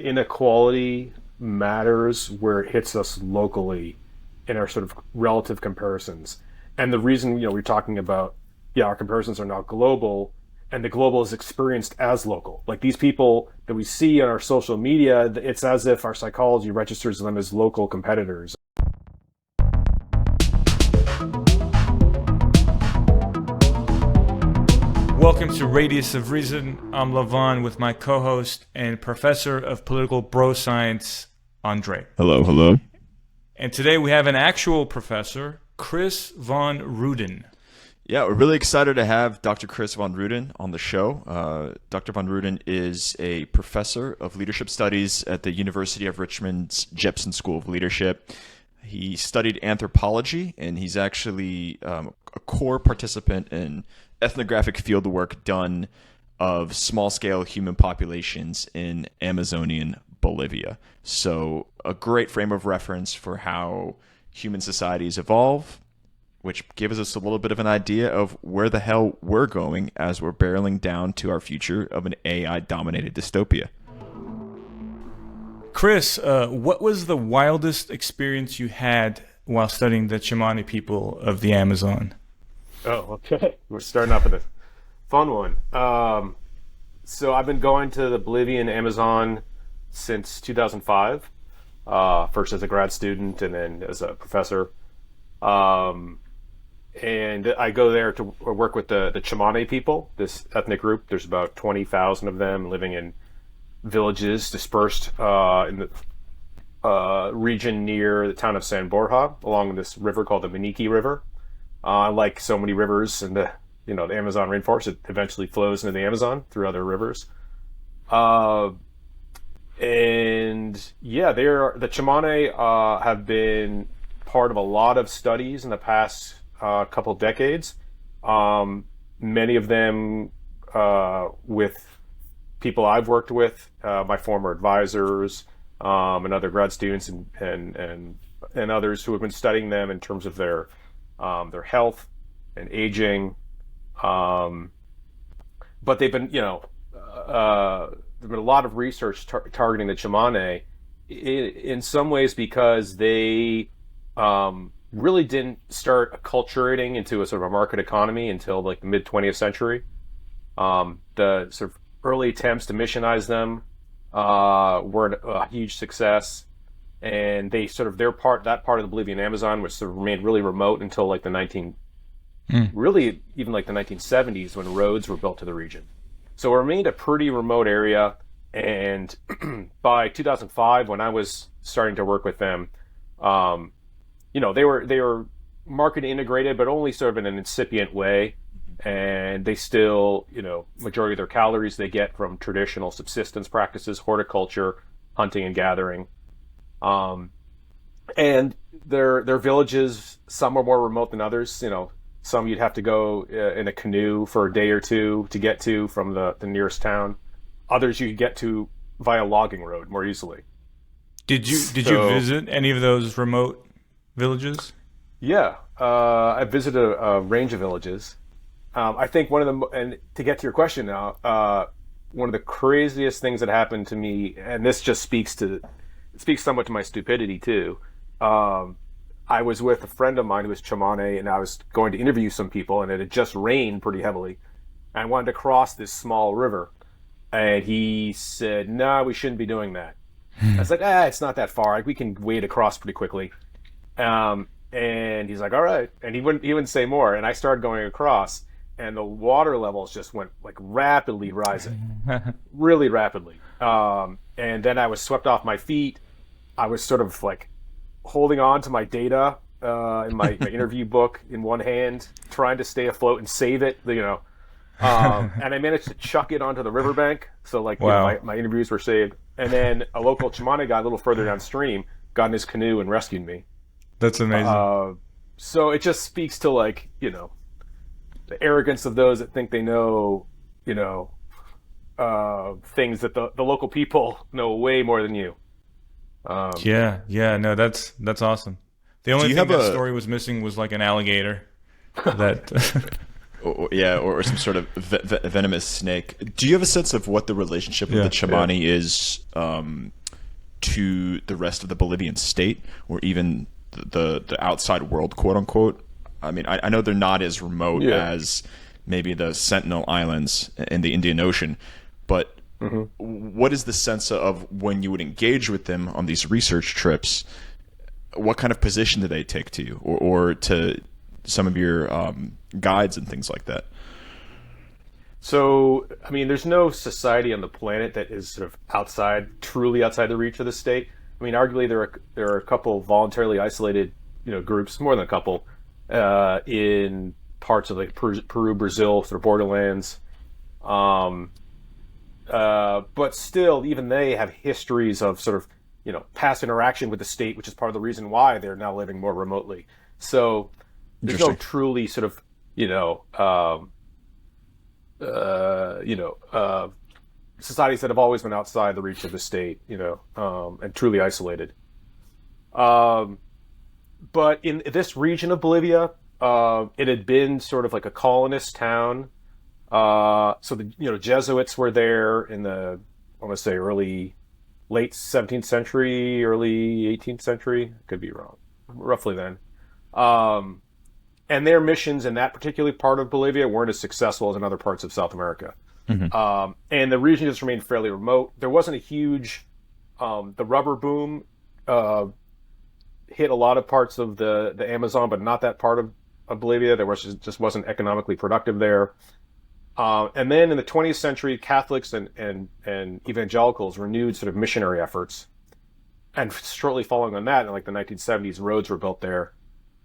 inequality matters where it hits us locally in our sort of relative comparisons. And the reason, we're talking about, our comparisons are now global, and the global is experienced as local. Like these people that we see on our social media, it's as if our psychology registers them as local competitors. Welcome to Radius of Reason. I'm Levon with my co-host and professor of political bro science, Andrey. Hello, hello. And today we have an actual professor, Chris von Rueden. Yeah, we're really excited to have Dr. Chris von Rueden on the show. Dr. von Rueden is a professor of leadership studies at the University of Richmond's Jepson School of Leadership. He studied anthropology, and he's actually a core participant in ethnographic fieldwork done of small-scale human populations in Amazonian Bolivia. So a great frame of reference for how human societies evolve, which gives us a little bit of an idea of where the hell we're going as we're barreling down to our future of an AI-dominated dystopia. Chris, what was the wildest experience you had while studying the Tsimané people of the Amazon? Oh, okay. We're starting off with a fun one. So I've been going to the Bolivian Amazon since 2005, first as a grad student and then as a professor. And I go there to work with the Tsimané people, this ethnic group. There's about 20,000 of them living in villages dispersed in the region near the town of San Borja along this river called the Maniki River. Like so many rivers in the Amazon rainforest, it eventually flows into the Amazon through other rivers. The Tsimané have been part of a lot of studies in the past couple decades. Many of them with people I've worked with, my former advisors, and other grad students and others who have been studying them in terms of their health and aging, but they've been, there's been a lot of research targeting the Tsimané in some ways because they really didn't start acculturating into a sort of a market economy until like the mid 20th century. The sort of early attempts to missionize them were a huge success. And they sort of that part of the Bolivian Amazon, which sort of remained really remote until like really even like the 1970s when roads were built to the region. So it remained a pretty remote area. And by 2005, when I was starting to work with them, they were market integrated, but only sort of in an incipient way. And they still, majority of their calories they get from traditional subsistence practices, horticulture, hunting and gathering. And their villages, some are more remote than others. Some you'd have to go in a canoe for a day or two to get to from the nearest town. Others you could get to via logging road more easily. Did you visit any of those remote villages? Yeah, I visited a range of villages. I think and to get to your question now, one of the craziest things that happened to me, and this just speaks somewhat to my stupidity too. I was with a friend of mine who was Tsimané, and I was going to interview some people, and it had just rained pretty heavily. And I wanted to cross this small river, and he said, "No, we shouldn't be doing that." I was like, "It's not that far. We can wade across pretty quickly." And he's like, "All right," and he wouldn't say more. And I started going across, and the water levels just went like rapidly rising, really rapidly. And then I was swept off my feet. I was sort of like holding on to my data in my interview book in one hand, trying to stay afloat and save it, and I managed to chuck it onto the riverbank. So wow. My interviews were saved. And then a local Tsimané guy a little further downstream got in his canoe and rescued me. That's amazing. So it just speaks to the arrogance of those that think they know, things that the local people know way more than you. No, that's awesome. The only thing that story was missing was like an alligator. That or some sort of venomous snake. Do you have a sense of what the relationship of the Tsimané is to the rest of the Bolivian state, or even the outside world, quote unquote? I mean, I know they're not as remote as maybe the Sentinel Islands in the Indian Ocean, but what is the sense of when you would engage with them on these research trips? What kind of position do they take to you, or to some of your guides and things like that? So, I mean, there's no society on the planet that is sort of truly outside the reach of the state. I mean, arguably there are a couple voluntarily isolated, groups, more than a couple, in parts of like Peru, Brazil, sort of borderlands. But still, even they have histories of sort of, past interaction with the state, which is part of the reason why they're now living more remotely. So there's no truly sort of, societies that have always been outside the reach of the state, and truly isolated. But in this region of Bolivia, it had been sort of like a colonist town. So the Jesuits were there in the, I want to say late 17th century, early 18th century. Could be wrong, roughly then. And their missions in that particular part of Bolivia weren't as successful as in other parts of South America. And the region just remained fairly remote. There wasn't a huge, the rubber boom hit a lot of parts of the Amazon, but not that part of Bolivia. There just wasn't economically productive there. And then in the 20th century, Catholics and evangelicals renewed sort of missionary efforts. And shortly following on that, in like the 1970s, roads were built there.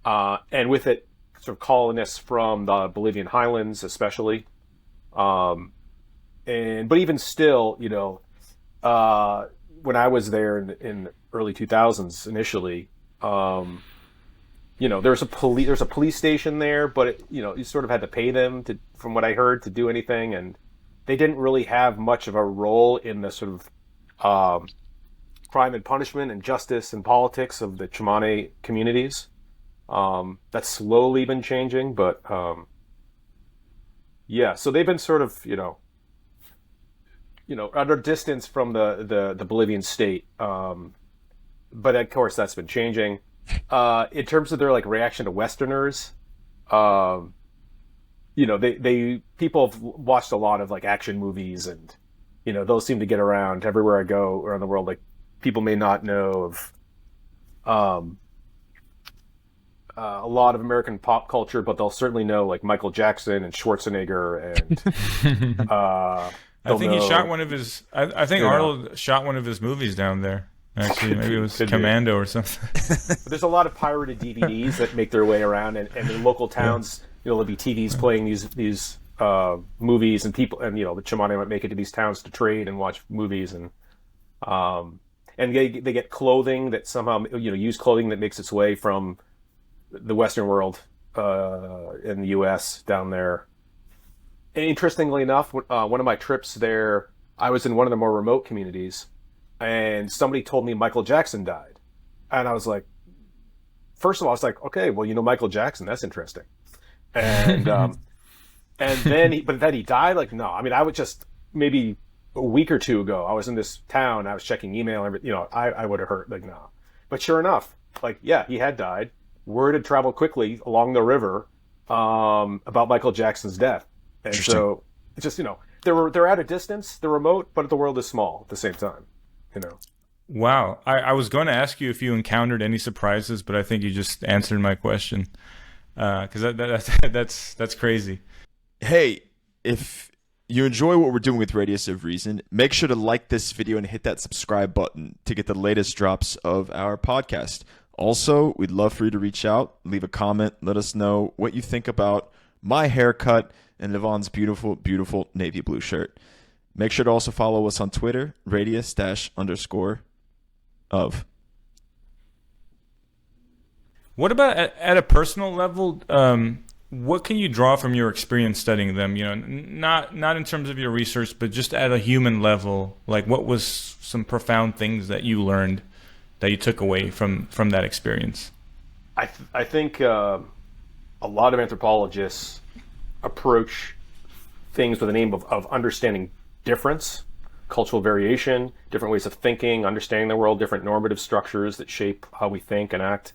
And with it, sort of colonists from the Bolivian highlands, especially. But even still, when I was there in the early 2000s initially, there's a police station there, but you sort of had to pay them from what I heard, to do anything, and they didn't really have much of a role in the sort of crime and punishment and justice and politics of the Tsimané communities. That's slowly been changing, but so they've been sort of at a distance from the Bolivian state, but of course that's been changing. In terms of their like reaction to Westerners, people have watched a lot of like action movies, and those seem to get around everywhere I go around the world. Like, people may not know of a lot of American pop culture, but they'll certainly know like Michael Jackson and Schwarzenegger, and I think he shot one of his. I think Arnold shot one of his movies down there. Actually, maybe it was Commando or something. But there's a lot of pirated DVDs that make their way around, and in local towns, there'll be TVs playing these movies, and people, and the Tsimané might make it to these towns to trade and watch movies, and they get clothing that somehow used clothing that makes its way from the Western world in the U.S. down there. And interestingly enough, one of my trips there, I was in one of the more remote communities, and somebody told me Michael Jackson died. And I was like, first of all, I was like, okay, well, Michael Jackson, that's interesting. And and then he died? Like, no. I mean, I would just, maybe a week or two ago, I was in this town, I was checking email, and I would have heard, like, no. But sure enough, like, yeah, he had died. Word had traveled quickly along the river about Michael Jackson's death. And so it's just, they're at a distance, they're remote, but the world is small at the same time. Wow. I was going to ask you if you encountered any surprises, but I think you just answered my question, because that's crazy. Hey, if you enjoy what we're doing with Radius of Reason, make sure to like this video and hit that subscribe button to get the latest drops of our podcast. Also, we'd love for you to reach out, leave a comment, let us know what you think about my haircut and Levon's beautiful, beautiful navy blue shirt. Make sure to also follow us on Twitter, radius_of. What about at a personal level? What can you draw from your experience studying them? Not in terms of your research, but just at a human level. Like, what was some profound things that you learned that you took away from that experience? I think a lot of anthropologists approach things with the aim of understanding difference, cultural variation, different ways of thinking, understanding the world, different normative structures that shape how we think and act.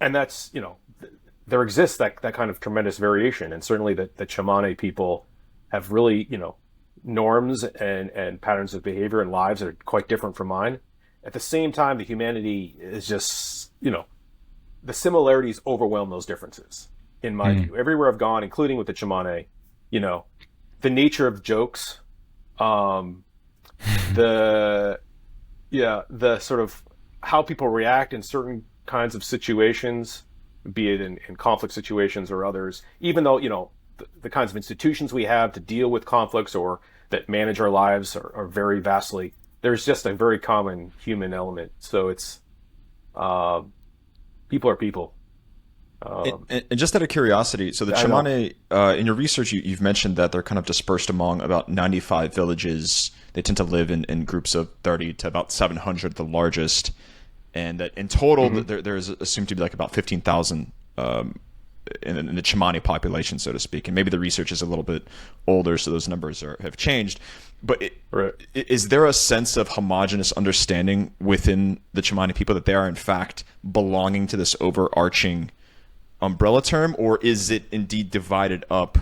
And that's, there exists that kind of tremendous variation. And certainly the Tsimané people have really, norms and patterns of behavior and lives that are quite different from mine. At the same time, the humanity is just, the similarities overwhelm those differences, in my view. Everywhere I've gone, including with the Tsimané, the nature of jokes, the sort of how people react in certain kinds of situations, be it in conflict situations or others, even though, the kinds of institutions we have to deal with conflicts or that manage our lives are very vastly, there's just a very common human element. So it's, people are people. And just out of curiosity, so the Tsimané, in your research, you've mentioned that they're kind of dispersed among about 95 villages. They tend to live in groups of 30 to about 700, the largest. And that in total, there's assumed to be like about 15,000 in the Tsimané population, so to speak. And maybe the research is a little bit older, so those numbers have changed. But is there a sense of homogenous understanding within the Tsimané people that they are, in fact, belonging to this overarching umbrella term, or is it indeed divided up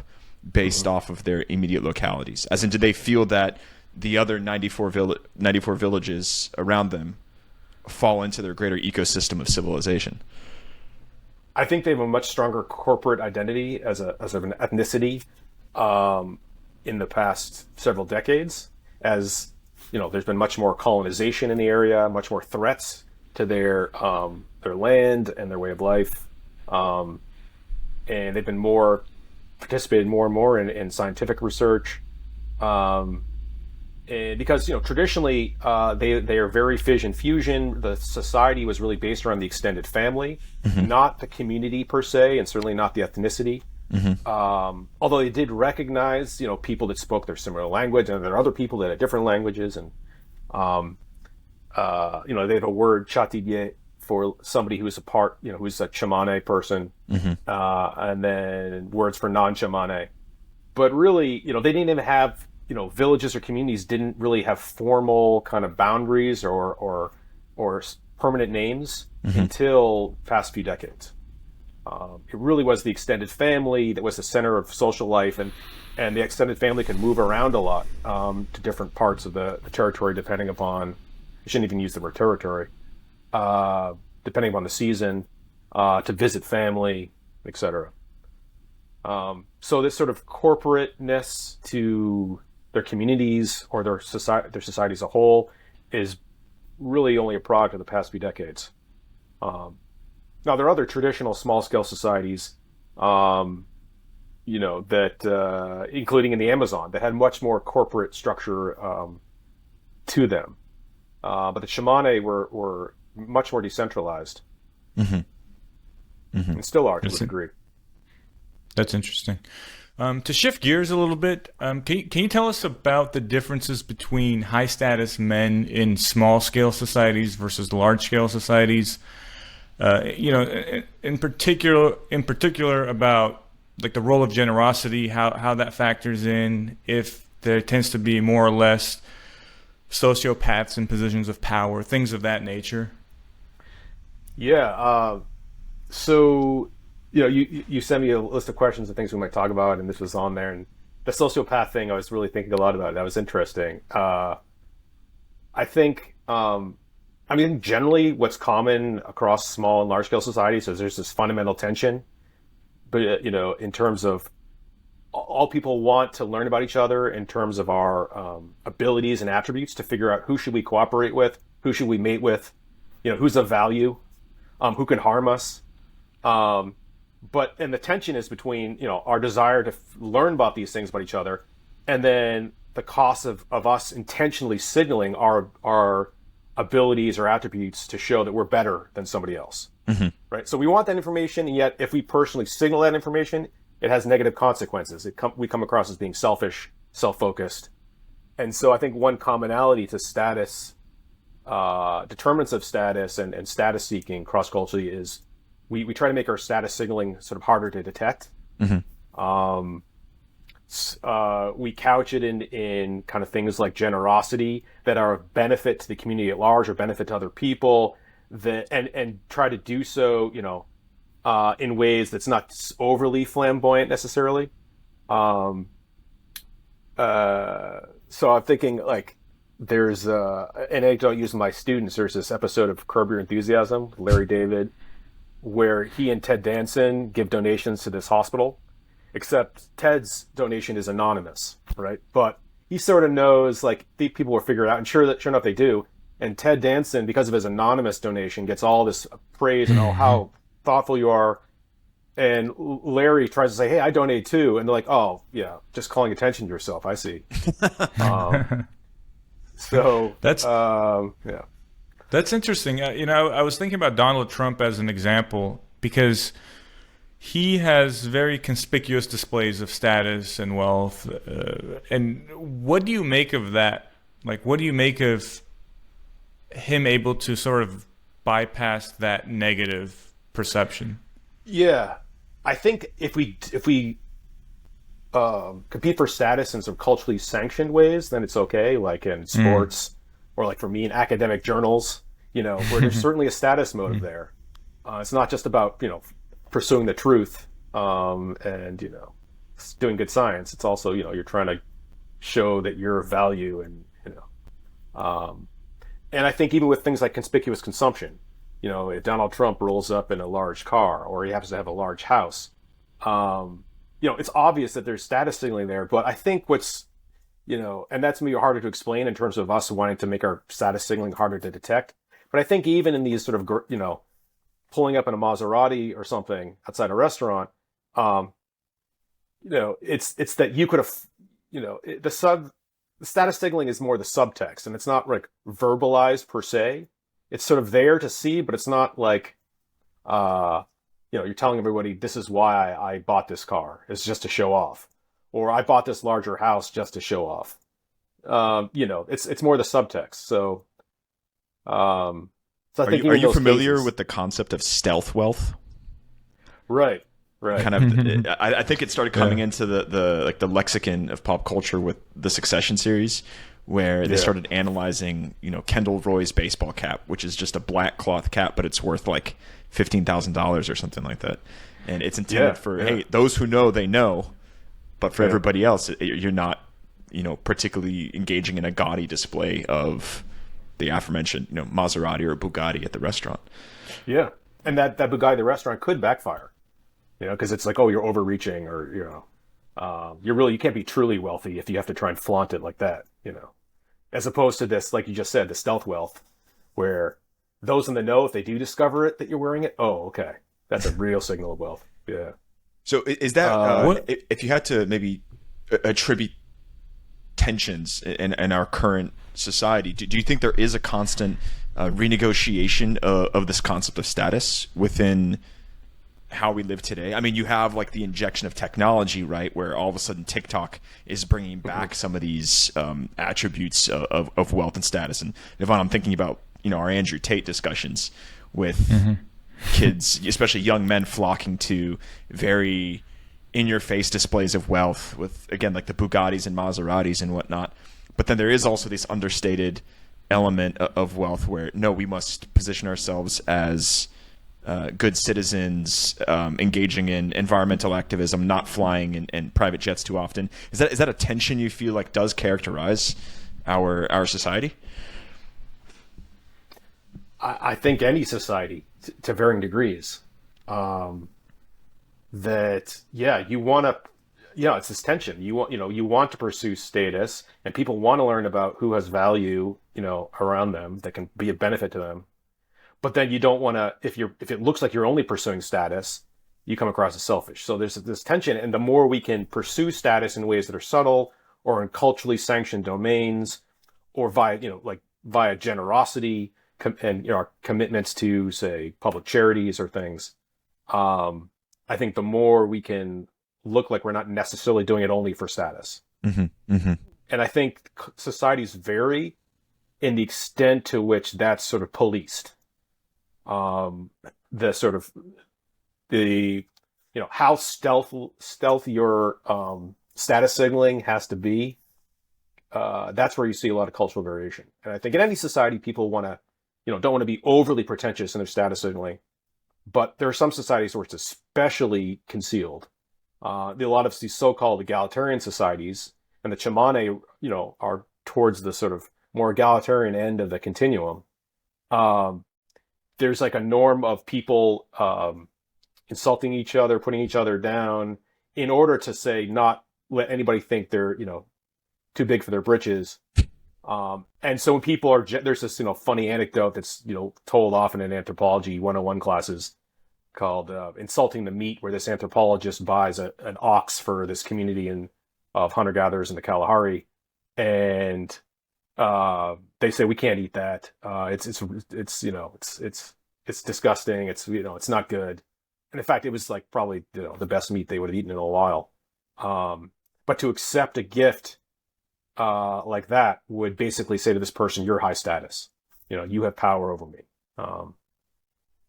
based off of their immediate localities? As in, do they feel that the other 94 villages around them fall into their greater ecosystem of civilization? I think they have a much stronger corporate identity as an ethnicity in the past several decades. As there's been much more colonization in the area, much more threats to their land and their way of life, and they've been participated more and more in scientific research. And because traditionally they are very fission fusion. The society was really based around the extended family, not the community per se, and certainly not the ethnicity. Although they did recognize people that spoke their similar language, and there are other people that had different languages, and they have a word chatidie for somebody who's who's a Tsimané person, and then words for non-Tsimané. But really, they didn't even have villages or communities didn't really have formal kind of boundaries or permanent names until past few decades. It really was the extended family that was the center of social life, and the extended family could move around a lot to different parts of the territory depending upon, I shouldn't even use the word territory, depending upon the season, to visit family, etc. So this sort of corporateness to their communities or their society as a whole is really only a product of the past few decades. Now there are other traditional small-scale societies, that including in the Amazon, that had much more corporate structure to them. But the Tsimané were much more decentralized, and still are to a degree. That's interesting. To shift gears a little bit, can you tell us about the differences between high status men in small scale societies versus large scale societies? In particular about like the role of generosity, how that factors in, if there tends to be more or less sociopaths in positions of power, things of that nature. Yeah. So you sent me a list of questions and things we might talk about, and this was on there. And the sociopath thing, I was really thinking a lot about. That was interesting. I think, generally what's common across small and large scale societies is there's this fundamental tension, but, in terms of all people want to learn about each other in terms of our abilities and attributes to figure out who should we cooperate with, who should we mate with, who's of value, who can harm us. And the tension is between, our desire to learn about these things about each other, and then the cost of us intentionally signaling our abilities or attributes to show that we're better than somebody else. Right? So we want that information, and yet if we personally signal that information, it has negative consequences. We come across as being selfish, self-focused. And so I think one commonality to status, determinants of status and status seeking cross-culturally is we try to make our status signaling sort of harder to detect. we couch it in kind of things like generosity that are of benefit to the community at large or benefit to other people, that and try to do so, in ways that's not overly flamboyant necessarily. Um, so I'm thinking like there's an anecdote used with my students. There's this episode of Curb Your Enthusiasm, Larry David, where he and Ted Danson give donations to this hospital, except Ted's donation is anonymous, right? But he sort of knows, like, the people will figure it out, and sure enough they do. And Ted Danson, because of his anonymous donation, gets all this praise and how thoughtful you are. And Larry tries to say, hey, I donate too. And they're like, oh, yeah, just calling attention to yourself. I see. So That's yeah. That's interesting. I was thinking about Donald Trump as an example because he has very conspicuous displays of status and wealth. And what do you make of that? Like, what do you make of him able to sort of bypass that negative perception? Yeah, I think if we compete for status in some culturally sanctioned ways, then it's okay. Like in sports, or like for me in academic journals, where there's certainly a status motive there. It's not just about pursuing the truth and doing good science. It's also you're trying to show that you're of value and and I think even with things like conspicuous consumption. If Donald Trump rolls up in a large car or he happens to have a large house, it's obvious that there's status signaling there. But I think and that's maybe harder to explain in terms of us wanting to make our status signaling harder to detect. But I think even in these sort of, pulling up in a Maserati or something outside a restaurant, it's that you could have, the status signaling is more the subtext, and it's not like verbalized per se. It's sort of there to see, but it's not like, you're telling everybody this is why I bought this car. It's just to show off, or I bought this larger house just to show off. It's more the subtext. So, I think are you familiar with the concept of stealth wealth? Right. Kind of. I think it started coming into the lexicon of pop culture with the Succession series, where they started analyzing, Kendall Roy's baseball cap, which is just a black cloth cap, but it's worth like $15,000 or something like that. And it's intended for, hey, those who know, they know. But for everybody else, you're not, particularly engaging in a gaudy display of the aforementioned, Maserati or Bugatti at the restaurant. Yeah. And that Bugatti at the restaurant could backfire, because it's like, oh, you're overreaching, or, you can't be truly wealthy if you have to try and flaunt it like that, as opposed to this, like you just said, the stealth wealth, where those in the know, if they do discover it, that you're wearing it, oh, okay, that's a real signal of wealth. Yeah. So is that, if you had to maybe attribute tensions in our current society, do you think there is a constant renegotiation of this concept of status within how we live today? I mean, you have like the injection of technology, right, where all of a sudden TikTok is bringing back some of these attributes of wealth and status. And Levon, I'm thinking about our Andrew Tate discussions with kids, especially young men, flocking to very in-your-face displays of wealth with, again, like the Bugattis and Maseratis and whatnot. But then there is also this understated element of wealth where, no, we must position ourselves as good citizens, engaging in environmental activism, not flying in private jets too often. Is that a tension you feel like does characterize our society? I think any society, to varying degrees, you want to, it's this tension. You want to pursue status, and people want to learn about who has value, around them that can be a benefit to them. But then you don't want to, if it looks like you're only pursuing status, you come across as selfish. So there's this tension, and the more we can pursue status in ways that are subtle or in culturally sanctioned domains, or via generosity and our commitments to, say, public charities or things, I think the more we can look like we're not necessarily doing it only for status. Mm-hmm. Mm-hmm. And I think societies vary in the extent to which that's sort of policed. How stealth your status signaling has to be, that's where you see a lot of cultural variation. And I think in any society, people want to, don't want to be overly pretentious in their status signaling, but there are some societies where it's especially concealed. A lot of these so-called egalitarian societies, and the Tsimané, are towards the sort of more egalitarian end of the continuum. There's like a norm of people insulting each other, putting each other down, in order to say not let anybody think they're too big for their britches. And so when people are, there's this funny anecdote that's told often in anthropology 101 classes called "Insulting the Meat," where this anthropologist buys an ox for this community of hunter gatherers in the Kalahari, and they say we can't eat that. It's disgusting. It's not good. And in fact, it was like probably the best meat they would have eaten in a while. But to accept a gift like that would basically say to this person, "You're high status. You have power over me."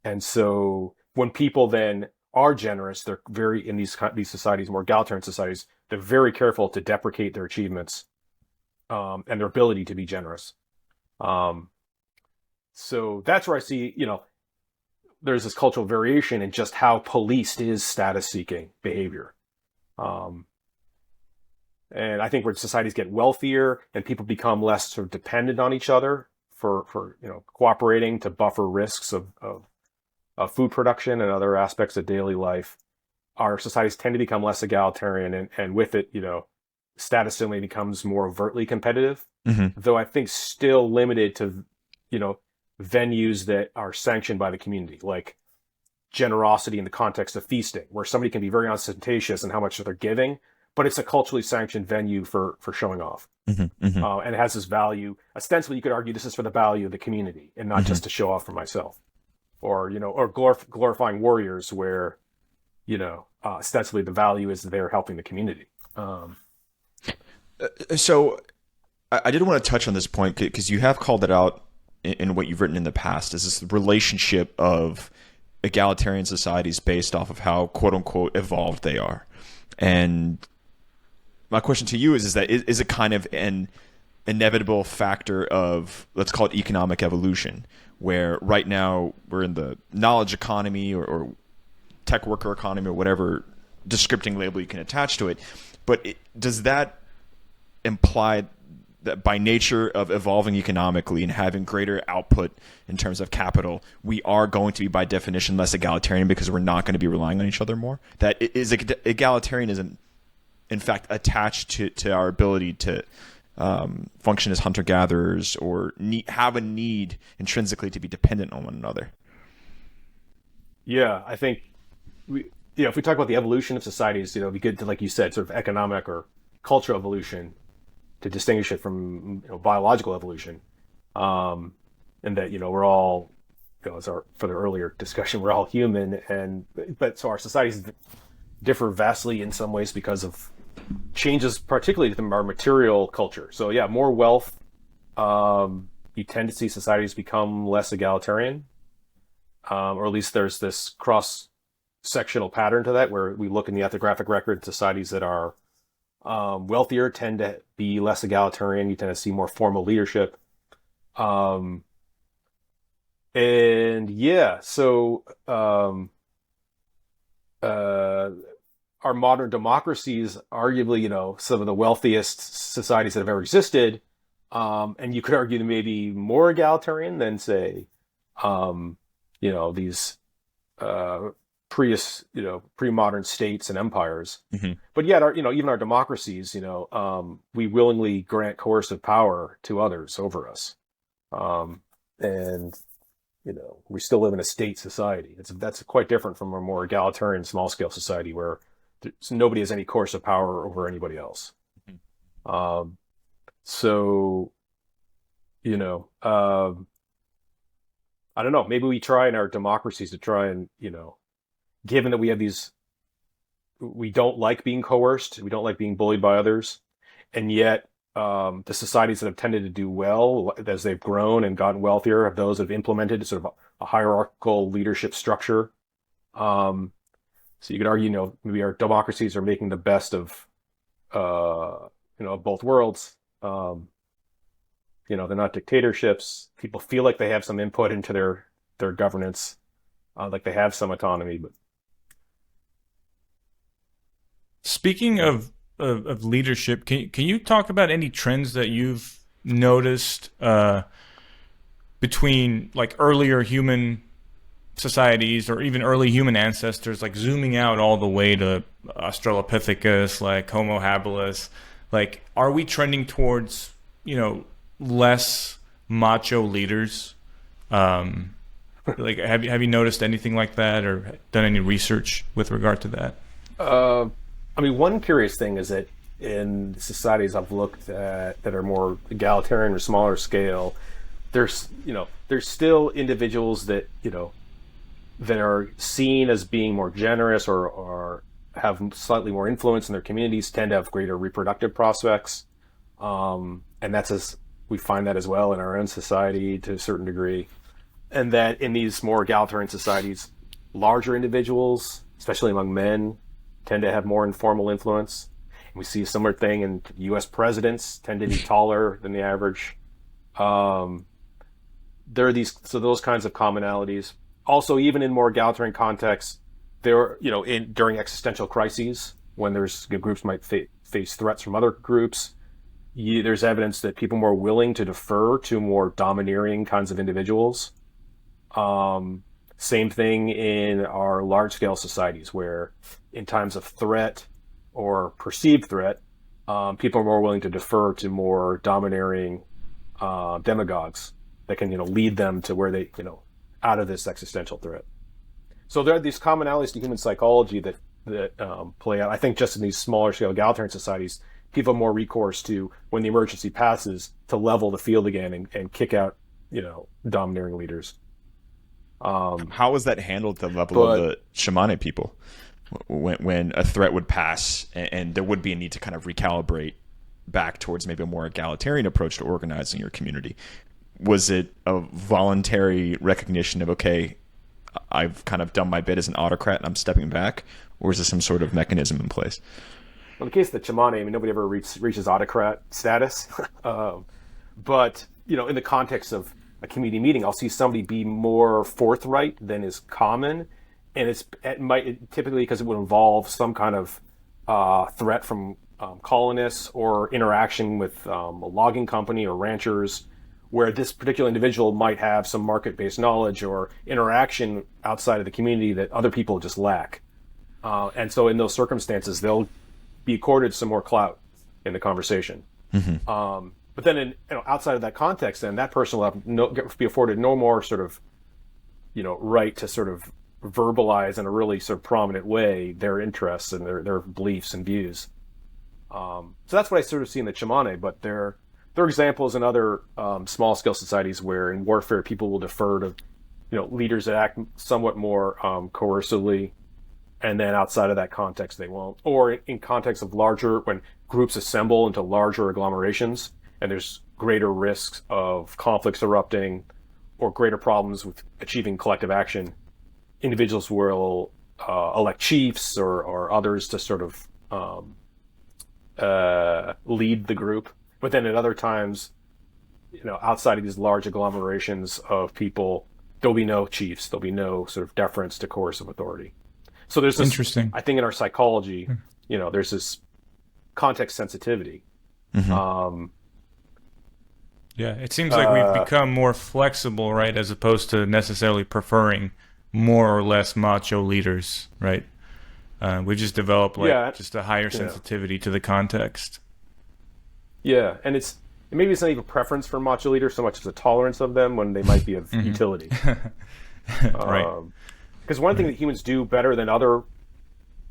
And so when people then are generous, they're very, in these societies, more egalitarian societies, they're very careful to deprecate their achievements and their ability to be generous. So that's where I see, there's this cultural variation in just how policed is status-seeking behavior. And I think when societies get wealthier and people become less sort of dependent on each other for cooperating to buffer risks of food production and other aspects of daily life, our societies tend to become less egalitarian, and with it, status suddenly becomes more overtly competitive. Mm-hmm. Though I think still limited to, venues that are sanctioned by the community, like generosity in the context of feasting, where somebody can be very ostentatious in how much they're giving, but it's a culturally sanctioned venue for showing off. Mm-hmm. Mm-hmm. And it has this value. Ostensibly, you could argue this is for the value of the community and not just to show off for myself. Or, or glorifying warriors where, ostensibly the value is they're helping the community. So I did want to touch on this point because you have called it out in what you've written in the past, is this relationship of egalitarian societies based off of how quote unquote evolved they are. And my question to you is it kind of an inevitable factor of, let's call it economic evolution, where right now we're in the knowledge economy or tech worker economy or whatever descripting label you can attach to it. But does that imply that by nature of evolving economically and having greater output in terms of capital, we are going to be by definition less egalitarian because we're not going to be relying on each other more? That is egalitarianism, in fact, attached to our ability to function as hunter-gatherers or have a need intrinsically to be dependent on one another. Yeah, I think if we talk about the evolution of societies, it'd be good to, like you said, sort of economic or cultural evolution to distinguish it from biological evolution, and that we're all, for the earlier discussion, we're all human, but so our societies differ vastly in some ways because of changes, particularly to our material culture. So yeah, more wealth, you tend to see societies become less egalitarian, or at least there's this cross-sectional pattern to that, where we look in the ethnographic record, societies that are wealthier tend to be less egalitarian. You tend to see more formal leadership. And yeah, so our modern democracies, arguably, some of the wealthiest societies that have ever existed, and you could argue they may be more egalitarian than, say, these pre-modern states and empires. Mm-hmm. But yet, even our democracies, we willingly grant coercive power to others over us, and we still live in a state society. That's quite different from a more egalitarian, small-scale society where nobody has any coercive power over anybody else. Mm-hmm. So, I don't know. Maybe we try in our democracies to try and, given that we have we don't like being coerced, we don't like being bullied by others, and yet the societies that have tended to do well as they've grown and gotten wealthier have those that have implemented sort of a hierarchical leadership structure. So you could argue, maybe our democracies are making the best of of both worlds. They're not dictatorships. People feel like they have some input into their governance, like they have some autonomy. But speaking of leadership, can you talk about any trends that you've noticed between like earlier human societies or even early human ancestors, like zooming out all the way to Australopithecus, like Homo habilis? Like, are we trending towards, less macho leaders? Like, have you noticed anything like that or done any research with regard to that? One curious thing is that in societies I've looked at that are more egalitarian or smaller scale, there's still individuals that that are seen as being more generous or have slightly more influence in their communities, tend to have greater reproductive prospects, and we find that as well in our own society to a certain degree, and that in these more egalitarian societies, larger individuals, especially among men, tend to have more informal influence. And we see a similar thing in U.S. presidents tend to be taller than the average. There are those kinds of commonalities. Also, even in more egalitarian contexts, during existential crises, when there's groups might face threats from other groups, there's evidence that people are more willing to defer to more domineering kinds of individuals. Same thing in our large-scale societies, where in times of threat or perceived threat, people are more willing to defer to more domineering demagogues that can, lead them to where they, out of this existential threat. So there are these commonalities to human psychology that play out. I think just in these smaller-scale egalitarian societies, people have more recourse to, when the emergency passes, to level the field again and kick out, domineering leaders. How was that handled at the level of the Tsimané people when a threat would pass and there would be a need to kind of recalibrate back towards maybe a more egalitarian approach to organizing your community? Was it a voluntary recognition of, okay, I've kind of done my bit as an autocrat and I'm stepping back, or is there some sort of mechanism in place? Well, in the case of the Tsimané, nobody ever reaches autocrat status. But, in the context of a community meeting, I'll see somebody be more forthright than is common. And it might typically, because it would involve some kind of threat from colonists or interaction with a logging company or ranchers, where this particular individual might have some market-based knowledge or interaction outside of the community that other people just lack. And so in those circumstances, they'll be accorded some more clout in the conversation. Mm-hmm. But then outside of that context, then that person will be afforded no more sort of, right to sort of verbalize in a really sort of prominent way their interests and their beliefs and views. So that's what I sort of see in the Tsimané, but there are examples in other small-scale societies where in warfare people will defer to, leaders that act somewhat more coercively, and then outside of that context they won't. Or in context of when groups assemble into larger agglomerations, and there's greater risks of conflicts erupting or greater problems with achieving collective action, individuals will elect chiefs or others to sort of lead the group. But then at other times, outside of these large agglomerations of people, there'll be no chiefs. There'll be no sort of deference to coercive authority. So there's this, interesting. I think in our psychology, there's this context sensitivity. Mm-hmm. Yeah, it seems like we've become more flexible, right, as opposed to necessarily preferring more or less macho leaders, right? We just developed just a higher sensitivity to the context. Yeah, and maybe it's not even a preference for macho leaders so much as a tolerance of them when they might be of mm-hmm. utility. Right. Because one thing that humans do better than other,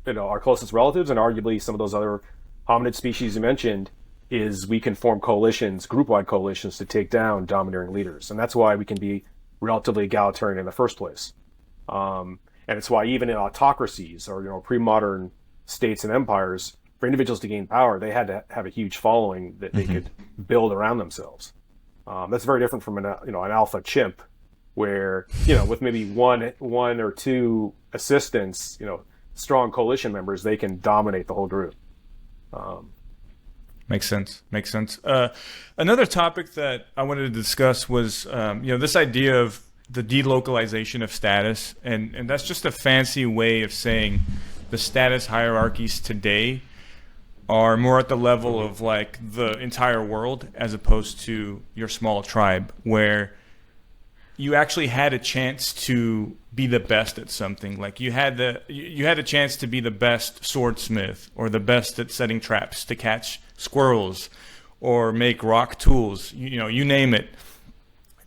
our closest relatives, and arguably some of those other hominid species you mentioned, is we can form coalitions, group-wide coalitions, to take down domineering leaders. And that's why we can be relatively egalitarian in the first place. And it's why even in autocracies or pre-modern states and empires, for individuals to gain power, they had to have a huge following that they mm-hmm. could build around themselves. That's very different from an alpha chimp, where with maybe one or two assistants, strong coalition members, they can dominate the whole group. Makes sense. Makes sense. Another topic that I wanted to discuss was, this idea of the delocalization of status, and that's just a fancy way of saying the status hierarchies today are more at the level of like the entire world as opposed to your small tribe, where you actually had a chance to be the best at something. Like you had a chance to be the best swordsmith or the best at setting traps to catch squirrels or make rock tools, you name it.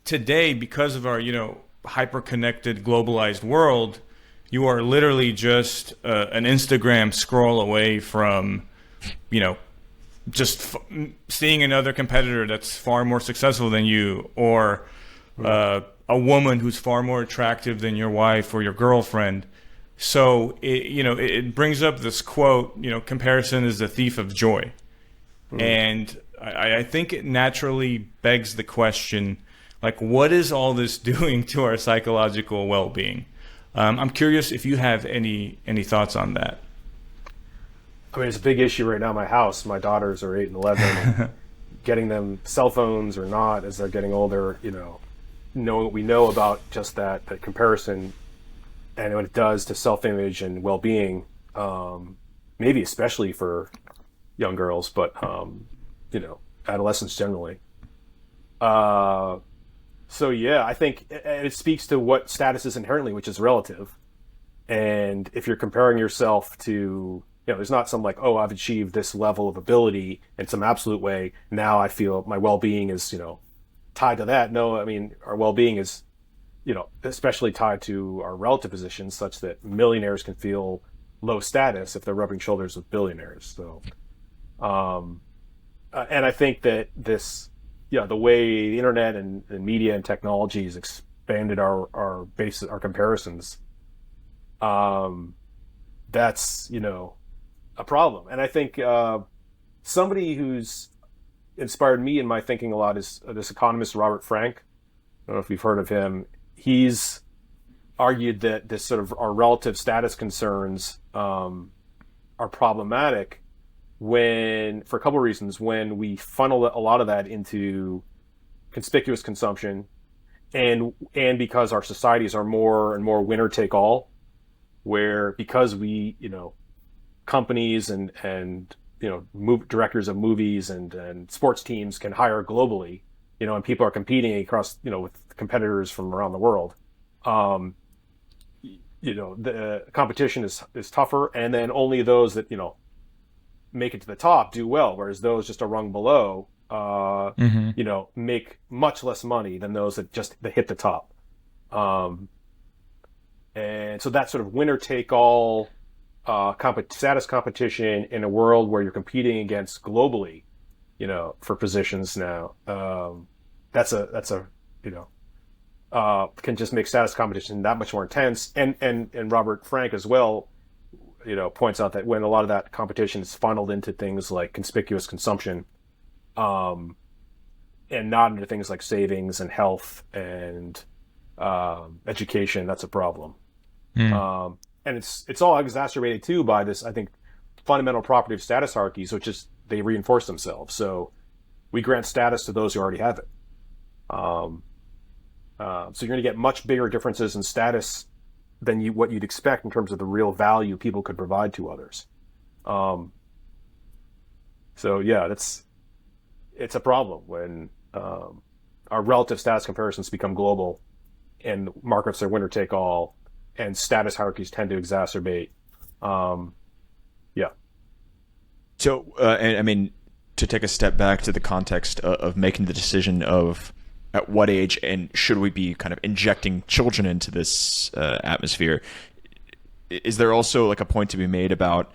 Today, because of our, hyper-connected, globalized world, you are literally just an Instagram scroll away from, seeing another competitor that's far more successful than you, or a woman who's far more attractive than your wife or your girlfriend. So it brings up this quote, comparison is the thief of joy. And I think it naturally begs the question, like, what is all this doing to our psychological well-being? I'm curious if you have any thoughts on that. I mean, it's a big issue right now in my house. My daughters are 8 and 11. And getting them cell phones or not as they're getting older, knowing what we know about just that comparison and what it does to self-image and well-being, maybe especially for young girls, but adolescents generally. So yeah, I think it speaks to what status is inherently, which is relative. And if you're comparing yourself to, there's not some like, oh, I've achieved this level of ability in some absolute way, now I feel my well-being is, tied to that. No, I mean, our well-being is, especially tied to our relative positions, such that millionaires can feel low status if they're rubbing shoulders with billionaires. So, and I think that this, the way the internet and media and technology has expanded our comparisons, that's, a problem. And I think somebody who's inspired me in my thinking a lot is this economist, Robert Frank. I don't know if you've heard of him. He's argued that this sort of our relative status concerns are problematic for a couple of reasons. When we funnel a lot of that into conspicuous consumption, and because our societies are more and more winner take all, where because we, companies and directors of movies and sports teams can hire globally, and people are competing across, with competitors from around the world. The competition is tougher, and then only those that, make it to the top do well, whereas those just a rung below, make much less money than those that hit the top. And so that sort of winner take all status competition in a world where you're competing against globally, for positions now, can just make status competition that much more intense. And Robert Frank as well, points out that when a lot of that competition is funneled into things like conspicuous consumption, and not into things like savings and health and education, that's a problem. And it's all exacerbated too by this, I think, fundamental property of status hierarchies, which is they reinforce themselves. So we grant status to those who already have it. So you're going to get much bigger differences in status than what you'd expect in terms of the real value people could provide to others. So yeah, it's a problem when our relative status comparisons become global and markets are winner take all and status hierarchies tend to exacerbate. Yeah. So, and I mean, to take a step back to the context of making the decision of at what age and should we be kind of injecting children into this atmosphere, is there also like a point to be made about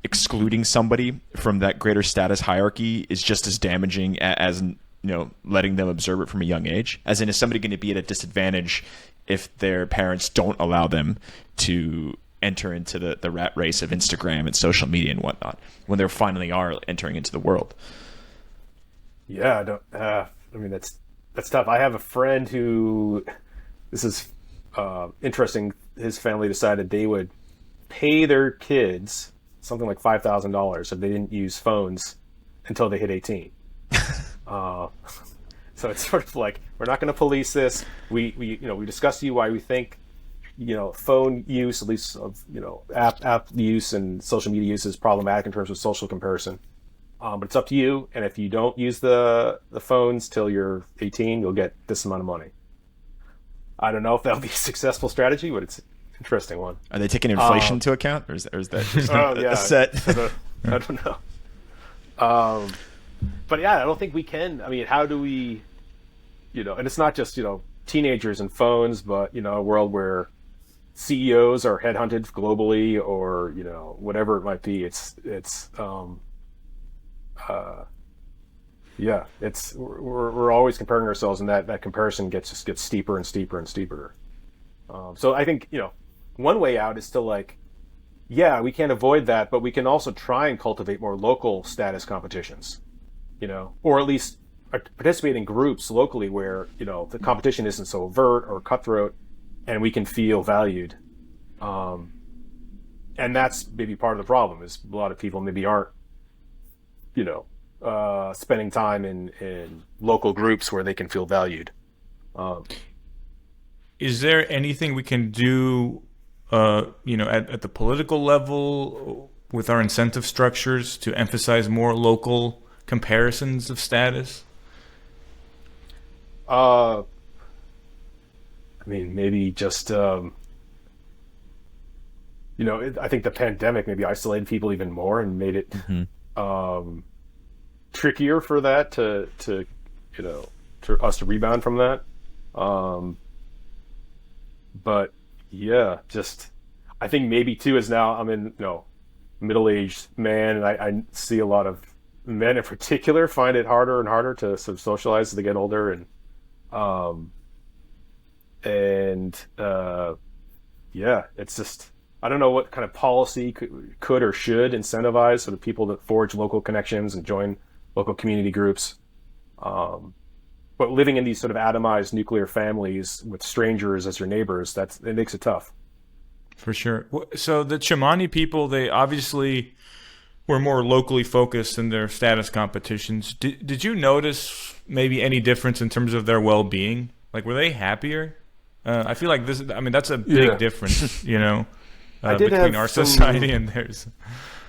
excluding somebody from that greater status hierarchy is just as damaging as letting them observe it from a young age? As in, is somebody going to be at a disadvantage if their parents don't allow them to enter into the rat race of Instagram and social media and whatnot when they finally are entering into the world? Yeah, I mean, that's tough. I have a friend who, this is interesting, his family decided they would pay their kids something like $5,000 if they didn't use phones until they hit 18. So it's sort of like, we're not going to police this. We discuss to you why we think, phone use, at least of, app use and social media use is problematic in terms of social comparison. But it's up to you. And if you don't use the phones till you're 18, you'll get this amount of money. I don't know if that'll be a successful strategy, but it's an interesting one. Are they taking inflation into account, or is that just a set? I don't know. But yeah, I don't think we can. I mean, how do we, and it's not just, teenagers and phones, but, a world where CEOs are headhunted globally or, whatever it might be. We're always comparing ourselves, and that comparison gets steeper and steeper and steeper. So I think, one way out is to we can't avoid that, but we can also try and cultivate more local status competitions, or at least participate in groups locally where, the competition isn't so overt or cutthroat, and we can feel valued. And that's maybe part of the problem, is a lot of people maybe aren't, spending time in local groups where they can feel valued. Is there anything we can do, at the political level with our incentive structures to emphasize more local comparisons of status? I mean, maybe just, I think the pandemic maybe isolated people even more and made it trickier for that to us to rebound from that. But yeah, just, I think maybe too is now I'm in, middle-aged man, and I see a lot of men in particular find it harder and harder to sort of socialize as they get older, and it's just, I don't know what kind of policy could or should incentivize sort of people that forge local connections and join local community groups. But living in these sort of atomized nuclear families with strangers as your neighbors, it makes it tough. For sure. So the Tsimané people, they obviously were more locally focused in their status competitions. Did you notice maybe any difference in terms of their well-being? Like, were they happier? I feel like that's a big difference, between our society and theirs.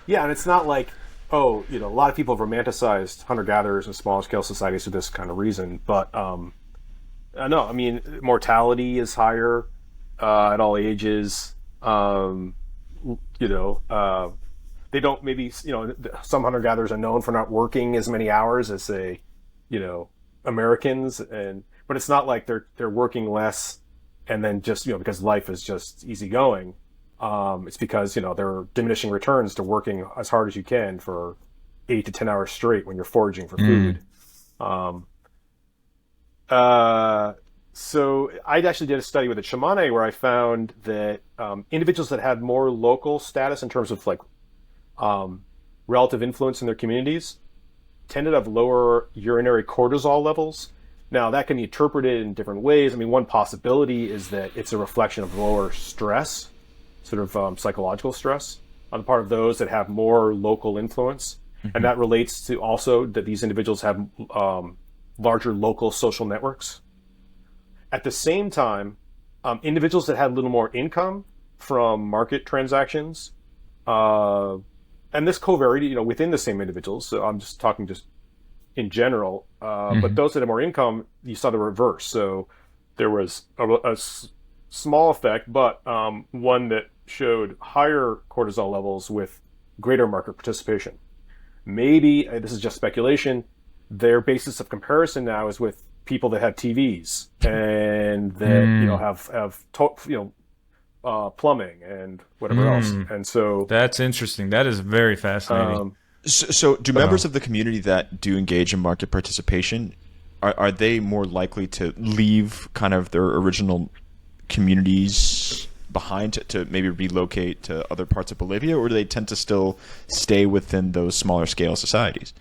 Yeah, and it's not like, a lot of people have romanticized hunter-gatherers and small-scale societies for this kind of reason. But, no, I mean, mortality is higher at all ages. They don't maybe, some hunter-gatherers are known for not working as many hours as, say, Americans. But it's not like they're working less and then just, because life is just easygoing. It's because, there are diminishing returns to working as hard as you can for 8 to 10 hours straight when you're foraging for food. So I actually did a study with the Tsimané where I found that individuals that had more local status in terms of relative influence in their communities tended to have lower urinary cortisol levels. Now, that can be interpreted in different ways. I mean, one possibility is that it's a reflection of lower stress, sort of psychological stress on the part of those that have more local influence. Mm-hmm. And that relates to also that these individuals have larger local social networks. At the same time, individuals that had a little more income from market transactions, and this covaried, within the same individuals. So I'm just talking just in general, but those that had more income, you saw the reverse. So there was a small effect, but one that showed higher cortisol levels with greater market participation. Maybe, this is just speculation, their basis of comparison now is with people that have TVs and that have plumbing and whatever else. And so that's interesting. That is very fascinating. So do members of the community that do engage in market participation, are they more likely to leave kind of their original communities behind to maybe relocate to other parts of Bolivia, or do they tend to still stay within those smaller scale societies?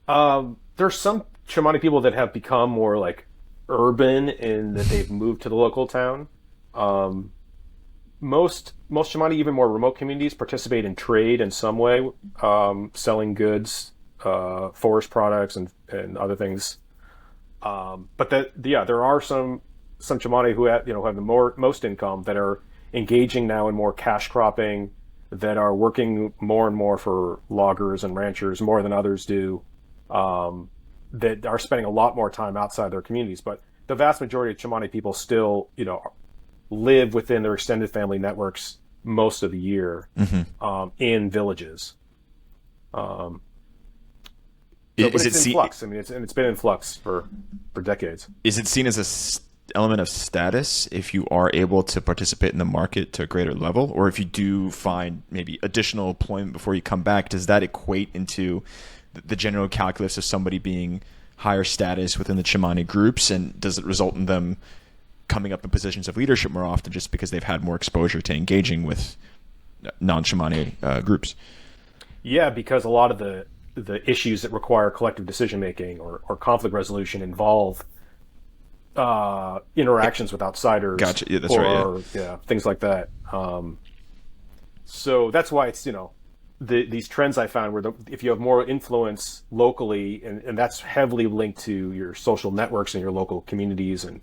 There's some Tsimané people that have become more like urban in that they've moved to the local town. Most Tsimané, even more remote communities, participate in trade in some way, selling goods forest products and other things. But there are some Tsimané who have the most income that are engaging now in more cash cropping, that are working more and more for loggers and ranchers more than others do, that are spending a lot more time outside their communities. But the vast majority of Tsimané people still, live within their extended family networks most of the year, in villages. But it's in flux. I mean, it's been in flux for decades. Is it seen as element of status if you are able to participate in the market to a greater level, or if you do find maybe additional employment before you come back, does that equate into the general calculus of somebody being higher status within the Tsimané groups, and does it result in them coming up in positions of leadership more often just because they've had more exposure to engaging with non-Tsimané groups? Yeah, because a lot of the issues that require collective decision making or conflict resolution involve interactions with outsiders. Gotcha. Yeah, that's right. Yeah, things like that. So that's why it's these trends I found where if you have more influence locally, and that's heavily linked to your social networks and your local communities, and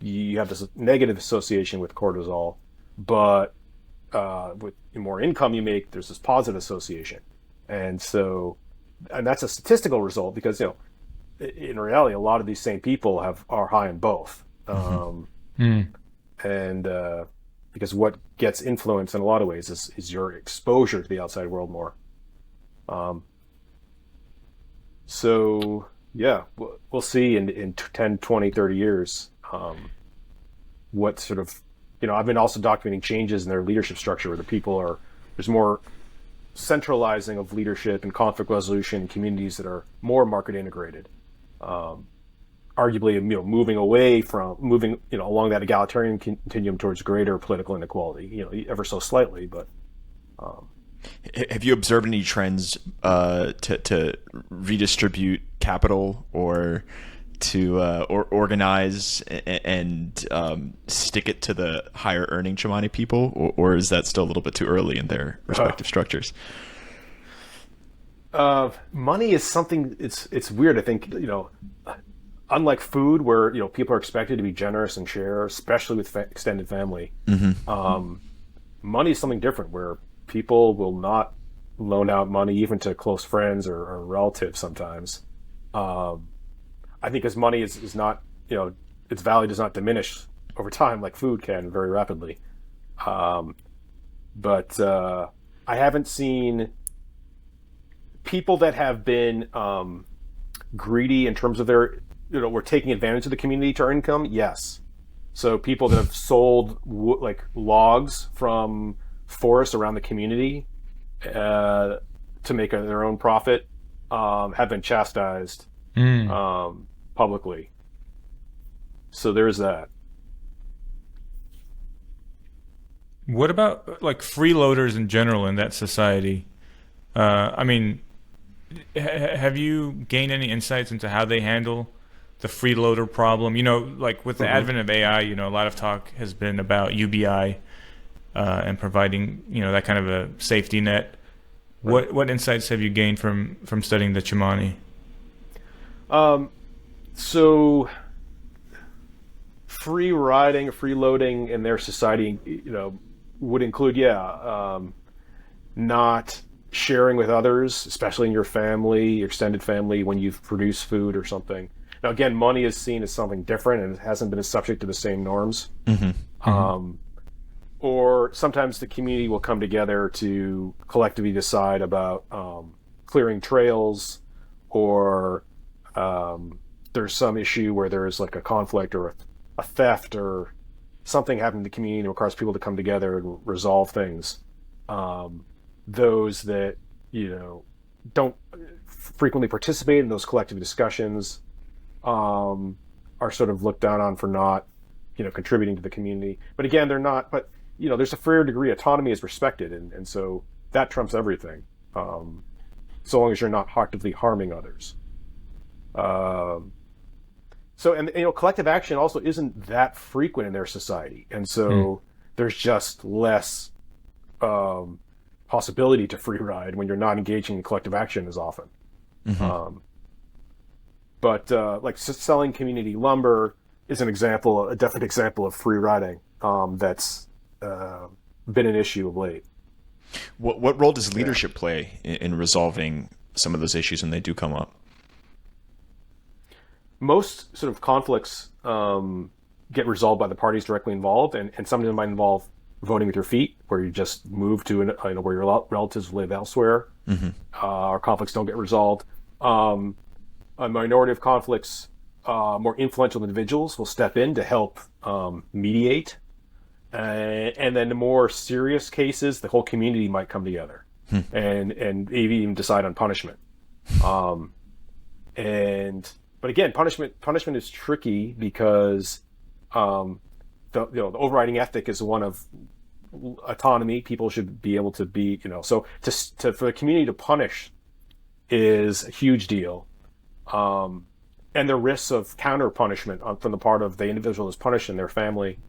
you have this negative association with cortisol, but with the more income you make, there's this positive association, and that's a statistical result because in reality, a lot of these same people are high in both. And because what gets influence in a lot of ways is your exposure to the outside world more. So yeah, we'll see in 10, 20, 30 years what sort of, I've been also documenting changes in their leadership structure where there's more centralizing of leadership and conflict resolution in communities that are more market integrated. Arguably, moving along that egalitarian continuum towards greater political inequality, ever so slightly. But have you observed any trends to redistribute capital or to or organize and stick it to the higher earning Tsimané people, or is that still a little bit too early in their respective structures? Money is something. It's weird. I think unlike food, where people are expected to be generous and share, especially with extended family. Money is something different, where people will not loan out money even to close friends or relatives. Sometimes, I think as money is not, its value does not diminish over time like food can very rapidly. But I haven't seen people that have been greedy in terms of their, we're taking advantage of the community to earn income. Yes. So people that have sold logs from forests around the community to make their own profit have been chastised publicly. So there's that. What about freeloaders in general in that society? I mean, have you gained any insights into how they handle the freeloader problem? With the advent of AI, a lot of talk has been about UBI and providing, that kind of a safety net. Right. What insights have you gained from studying the Tsimané? So free riding, freeloading in their society, would include, not sharing with others, especially in your family, your extended family, when you've produced food or something. Now, again, money is seen as something different and it hasn't been as subject to the same norms. Or sometimes the community will come together to collectively decide about clearing trails, or there's some issue where there's a conflict or a theft or something happening in the community that requires people to come together and resolve things. Those that, don't frequently participate in those collective discussions are sort of looked down on for not, contributing to the community. But again, they're not, but, there's a fair degree autonomy is respected. And so that trumps everything. So long as you're not actively harming others. Collective action also isn't that frequent in their society. And so there's just less possibility to free ride when you're not engaging in collective action as often. But like selling community lumber is a definite example of free riding that's been an issue of late. What role does leadership play in resolving some of those issues when they do come up? Most sort of conflicts get resolved by the parties directly involved, and some of them might involve voting with your feet, where you just move to where your relatives live elsewhere. Or conflicts don't get resolved. A minority of conflicts, more influential individuals will step in to help mediate. And then the more serious cases, the whole community might come together and maybe even decide on punishment. But again, punishment is tricky because the overriding ethic is one of autonomy. People should be able to be, so for the community to punish is a huge deal. And the risks of counter punishment from the part of the individual who's punished and their family.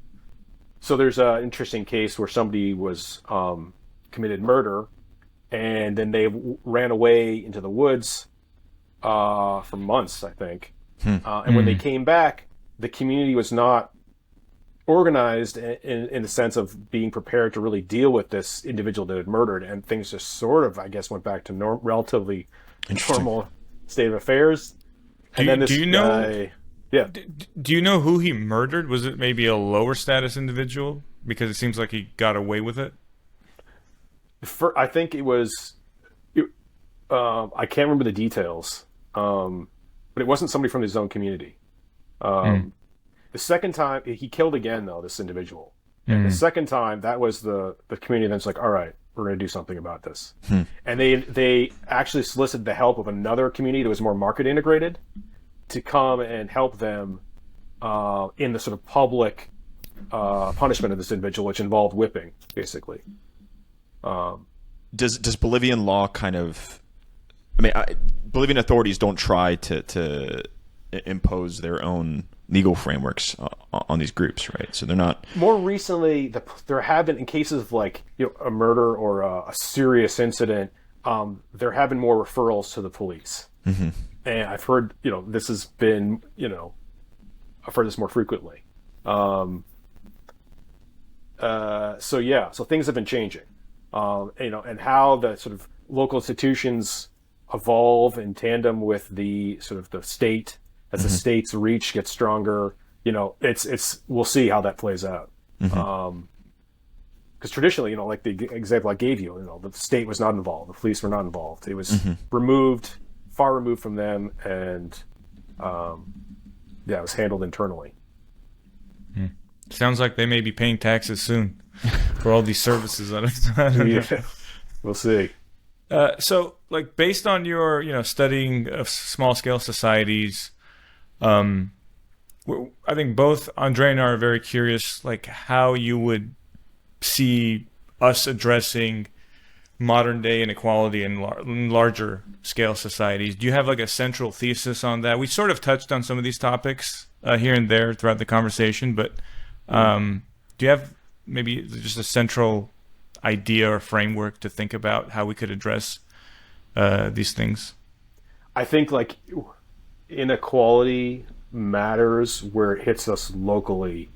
So there's an interesting case where somebody was committed murder, and then they ran away into the woods for months, I think. And when they came back, the community was not organized in the sense of being prepared to really deal with this individual that had murdered, and things just sort of, I guess, went back to relatively normal state of affairs. Do you know who he murdered? Was it maybe a lower status individual? Because it seems like he got away with it. I think it was. I can't remember the details, but it wasn't somebody from his own community. The second time he killed again, though, this individual. And the second time, that was the community that's like, all right, we're going to do something about this. And they actually solicited the help of another community that was more market integrated to come and help them in the sort of public punishment of this individual, which involved whipping, basically. Does Bolivian law kind of? I mean, Bolivian authorities don't try to impose their own legal frameworks on these groups, right? So they're not. More recently, there have been, in cases of like a murder or a serious incident, there have been more referrals to the police. And I've heard, this has been, I've heard this more frequently. So things have been changing, and how the sort of local institutions evolve in tandem with the sort of the state as the state's reach gets stronger. We'll see how that plays out. Because traditionally, like the example I gave you, the state was not involved, the police were not involved. It was far removed from them, and it was handled internally. Sounds like they may be paying taxes soon for all these services. We'll see. So, like, based on your studying of small scale societies, I think both Andrey and I are very curious, like, how you would see us addressing modern day inequality in larger scale societies. Do you have like a central thesis on that? We sort of touched on some of these topics here and there throughout the conversation, but do you have maybe just a central idea or framework to think about how we could address these things? I think like inequality matters where it hits us locally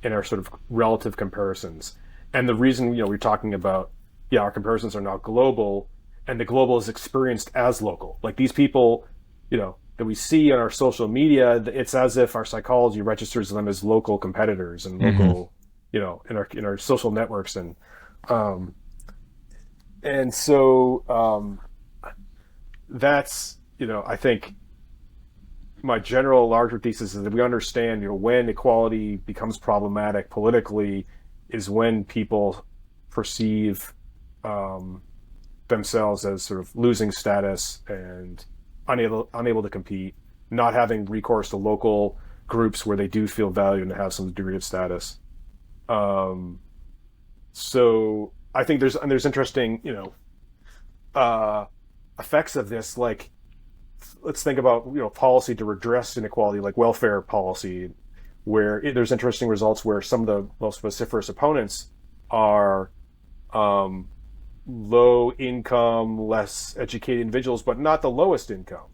in our sort of relative comparisons. And the reason, we're talking about, our comparisons are now global, and the global is experienced as local. Like these people, that we see on our social media, it's as if our psychology registers them as local competitors and local, in our social networks. And so that's, I think my general larger thesis is that we understand, when equality becomes problematic politically is when people perceive themselves as sort of losing status and unable to compete, not having recourse to local groups where they do feel valued and have some degree of status. So I think there's interesting, effects of this. Like, let's think about, policy to redress inequality, like welfare policy, where there's interesting results where some of the most vociferous opponents are low income, less educated individuals, but not the lowest income.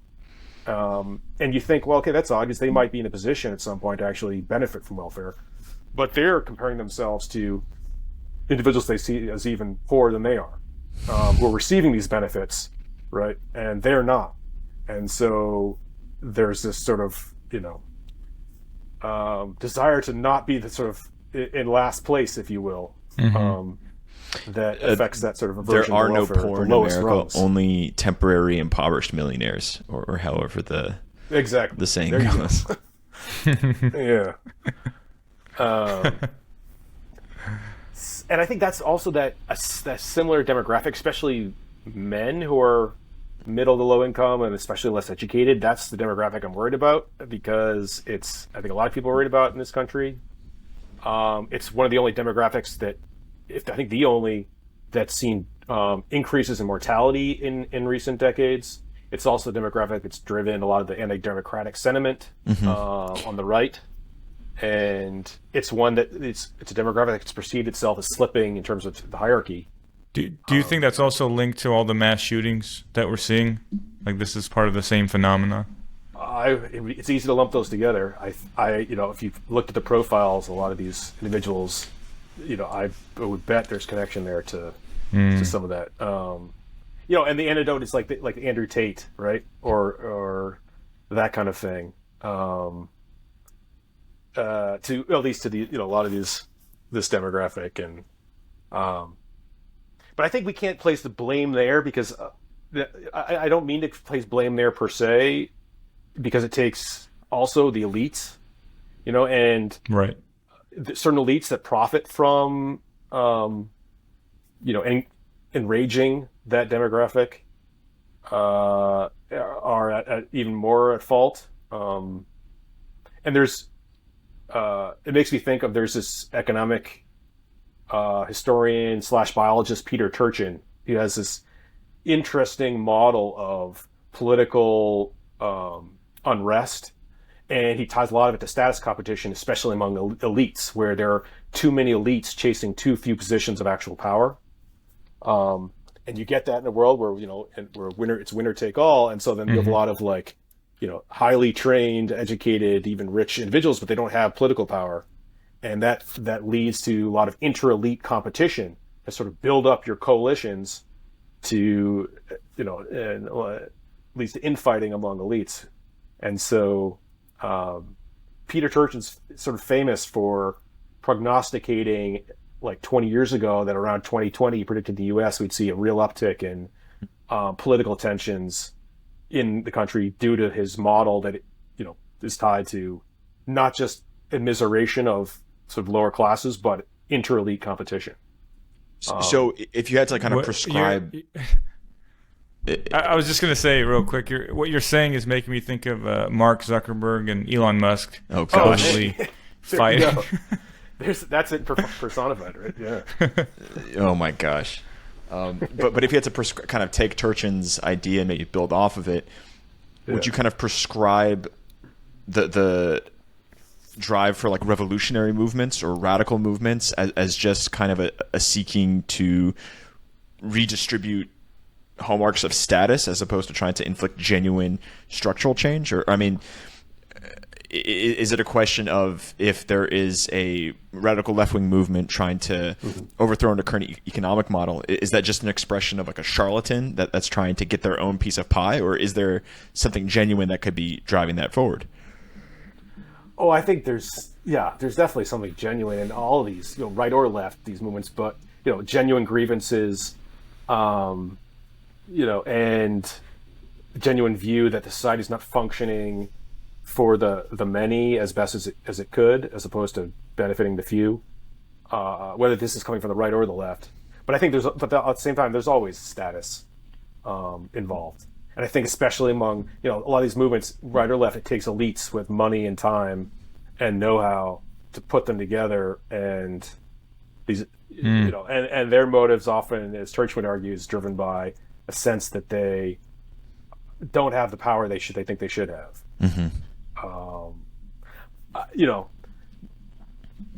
And you think, well, okay, that's odd because they might be in a position at some point to actually benefit from welfare, but they're comparing themselves to individuals they see as even poorer than they are, who are receiving these benefits, right? And they're not. And so there's this sort of, desire to not be the sort of in last place, if you will, that affects that sort of aversion there are to no welfare, poor the in lowest America, rungs. only temporary impoverished millionaires, or however the saying There you goes. Yeah. And I think that's also that similar demographic, especially men who are middle to low income and especially less educated. That's the demographic I'm worried about, because I think a lot of people are worried about in this country. It's one of the only demographics that's seen increases in mortality in recent decades. It's also a demographic that's driven a lot of the anti-democratic sentiment on the right. And it's one that it's a demographic that's perceived itself as slipping in terms of the hierarchy. Do you think that's also linked to all the mass shootings that we're seeing? Like, this is part of the same phenomena? It's easy to lump those together. If you've looked at the profiles, a lot of these individuals, I would bet there's connection there to some of that. And the antidote is like Andrew Tate, right? Or that kind of thing. To at least to the a lot of this demographic, and but I think we can't place the blame there, because I don't mean to place blame there per se, because it takes also the elites, and right, certain elites that profit from enraging that demographic are at even more at fault. And there's it makes me think of, there's this economic historian / biologist, Peter Turchin. He has this interesting model of political unrest, and he ties a lot of it to status competition, especially among elites, where there are too many elites chasing too few positions of actual power. And you get that in a world where it's winner take all, and so then you have a lot of highly trained, educated, even rich individuals, but they don't have political power. And that leads to a lot of inter-elite competition to sort of build up your coalitions to, and leads to infighting among elites. And so Peter Turchin's sort of famous for prognosticating, 20 years ago, that around 2020 he predicted the U.S. we'd see a real uptick in political tensions in the country due to his model that is tied to not just immiseration of sort of lower classes, but inter-elite competition. So if you had to kind of prescribe... I was just going to say real quick, what you're saying is making me think of Mark Zuckerberg and Elon Musk supposedly fighting. That's it personified, right? Yeah. Oh my gosh. But if you had to kind of take Turchin's idea and maybe build off of it, would you kind of prescribe the drive for revolutionary movements or radical movements as just kind of a seeking to redistribute hallmarks of status as opposed to trying to inflict genuine structural change? Or, I mean, is it a question of, if there is a radical left-wing movement trying to overthrow the current economic model, is that just an expression of a charlatan that's trying to get their own piece of pie, or is there something genuine that could be driving that forward? Oh, I think there's definitely something genuine in all of these, right or left, these movements, but genuine grievances, and genuine view that the society is not functioning for the many as best as it could, as opposed to benefiting the few, whether this is coming from the right or the left. But I think at the same time, there's always status involved. And I think especially among, a lot of these movements, right or left, it takes elites with money and time and know-how to put them together. And these, and their motives often, as Turchin would argue, is driven by a sense that they don't have the power they think they should have.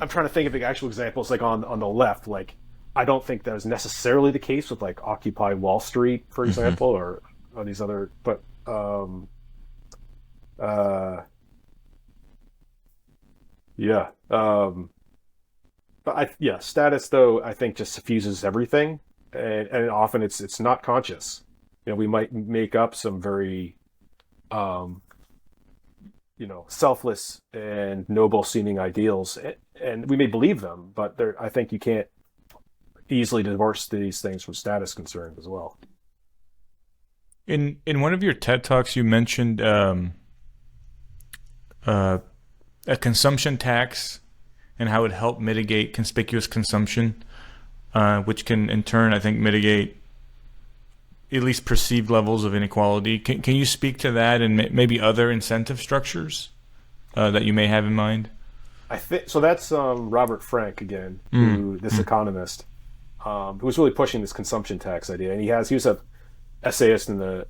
I'm trying to think of the actual examples, on the left, I don't think that was necessarily the case with like Occupy Wall Street, for example, or these other, but yeah. But status though I think just suffuses everything, and often it's not conscious. We might make up some very selfless and noble seeming ideals, and we may believe them, but I think you can't easily divorce these things from status concerns as well. In one of your TED Talks, you mentioned a consumption tax and how it helped mitigate conspicuous consumption, which can in turn, I think, mitigate at least perceived levels of inequality. Can you speak to that and maybe other incentive structures that you may have in mind? I think so. That's Robert Frank again, this economist, who was really pushing this consumption tax idea, and he was a essayist in the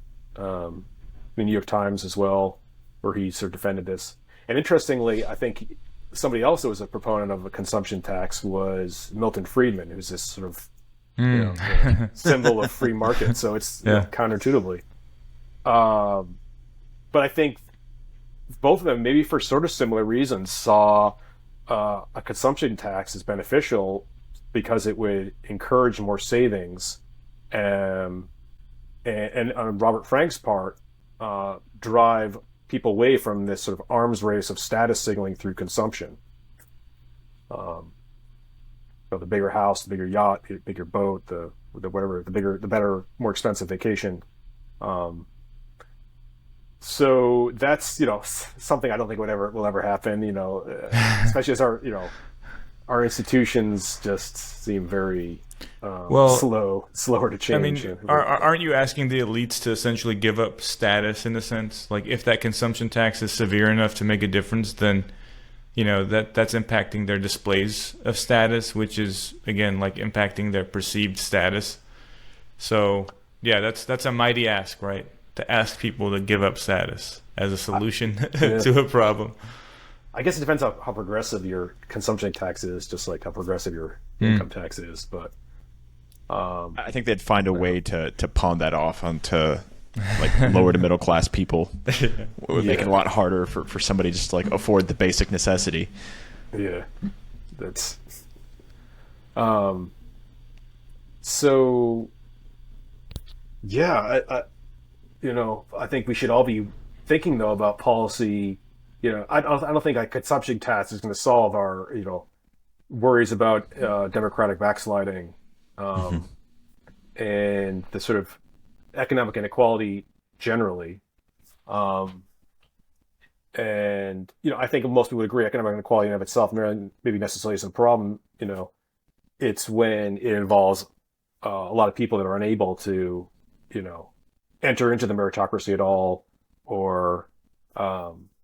New York Times as well, where he sort of defended this. And interestingly, I think somebody else that was a proponent of a consumption tax was Milton Friedman, who's this sort of symbol of free market. So it's counterintuitively. But I think both of them, maybe for sort of similar reasons, saw a consumption tax as beneficial because it would encourage more savings, and on Robert Frank's part, drive people away from this sort of arms race of status signaling through consumption. The bigger house, the bigger yacht, the bigger boat, the whatever, the better, more expensive vacation. So that's something I don't think will ever happen. Especially as our institutions just seem very slower to change. I mean, aren't you asking the elites to essentially give up status in a sense? Like, if that consumption tax is severe enough to make a difference, then that's impacting their displays of status, which is again like impacting their perceived status. So yeah, that's a mighty ask, right? To ask people to give up status as a solution to a problem. I guess it depends on how progressive your consumption tax is, just like how progressive your income tax is. But I think they'd find a way to pawn that off onto like lower to middle class people. It would make it a lot harder for somebody just to like afford the basic necessity. Yeah, that's so. Yeah, I think we should all be thinking though about policy. I don't think a consumption tax is going to solve our worries about democratic backsliding, and the sort of economic inequality generally. And I think most people would agree economic inequality in and of itself maybe necessarily isn't a problem. It's when it involves a lot of people that are unable to enter into the meritocracy at all, or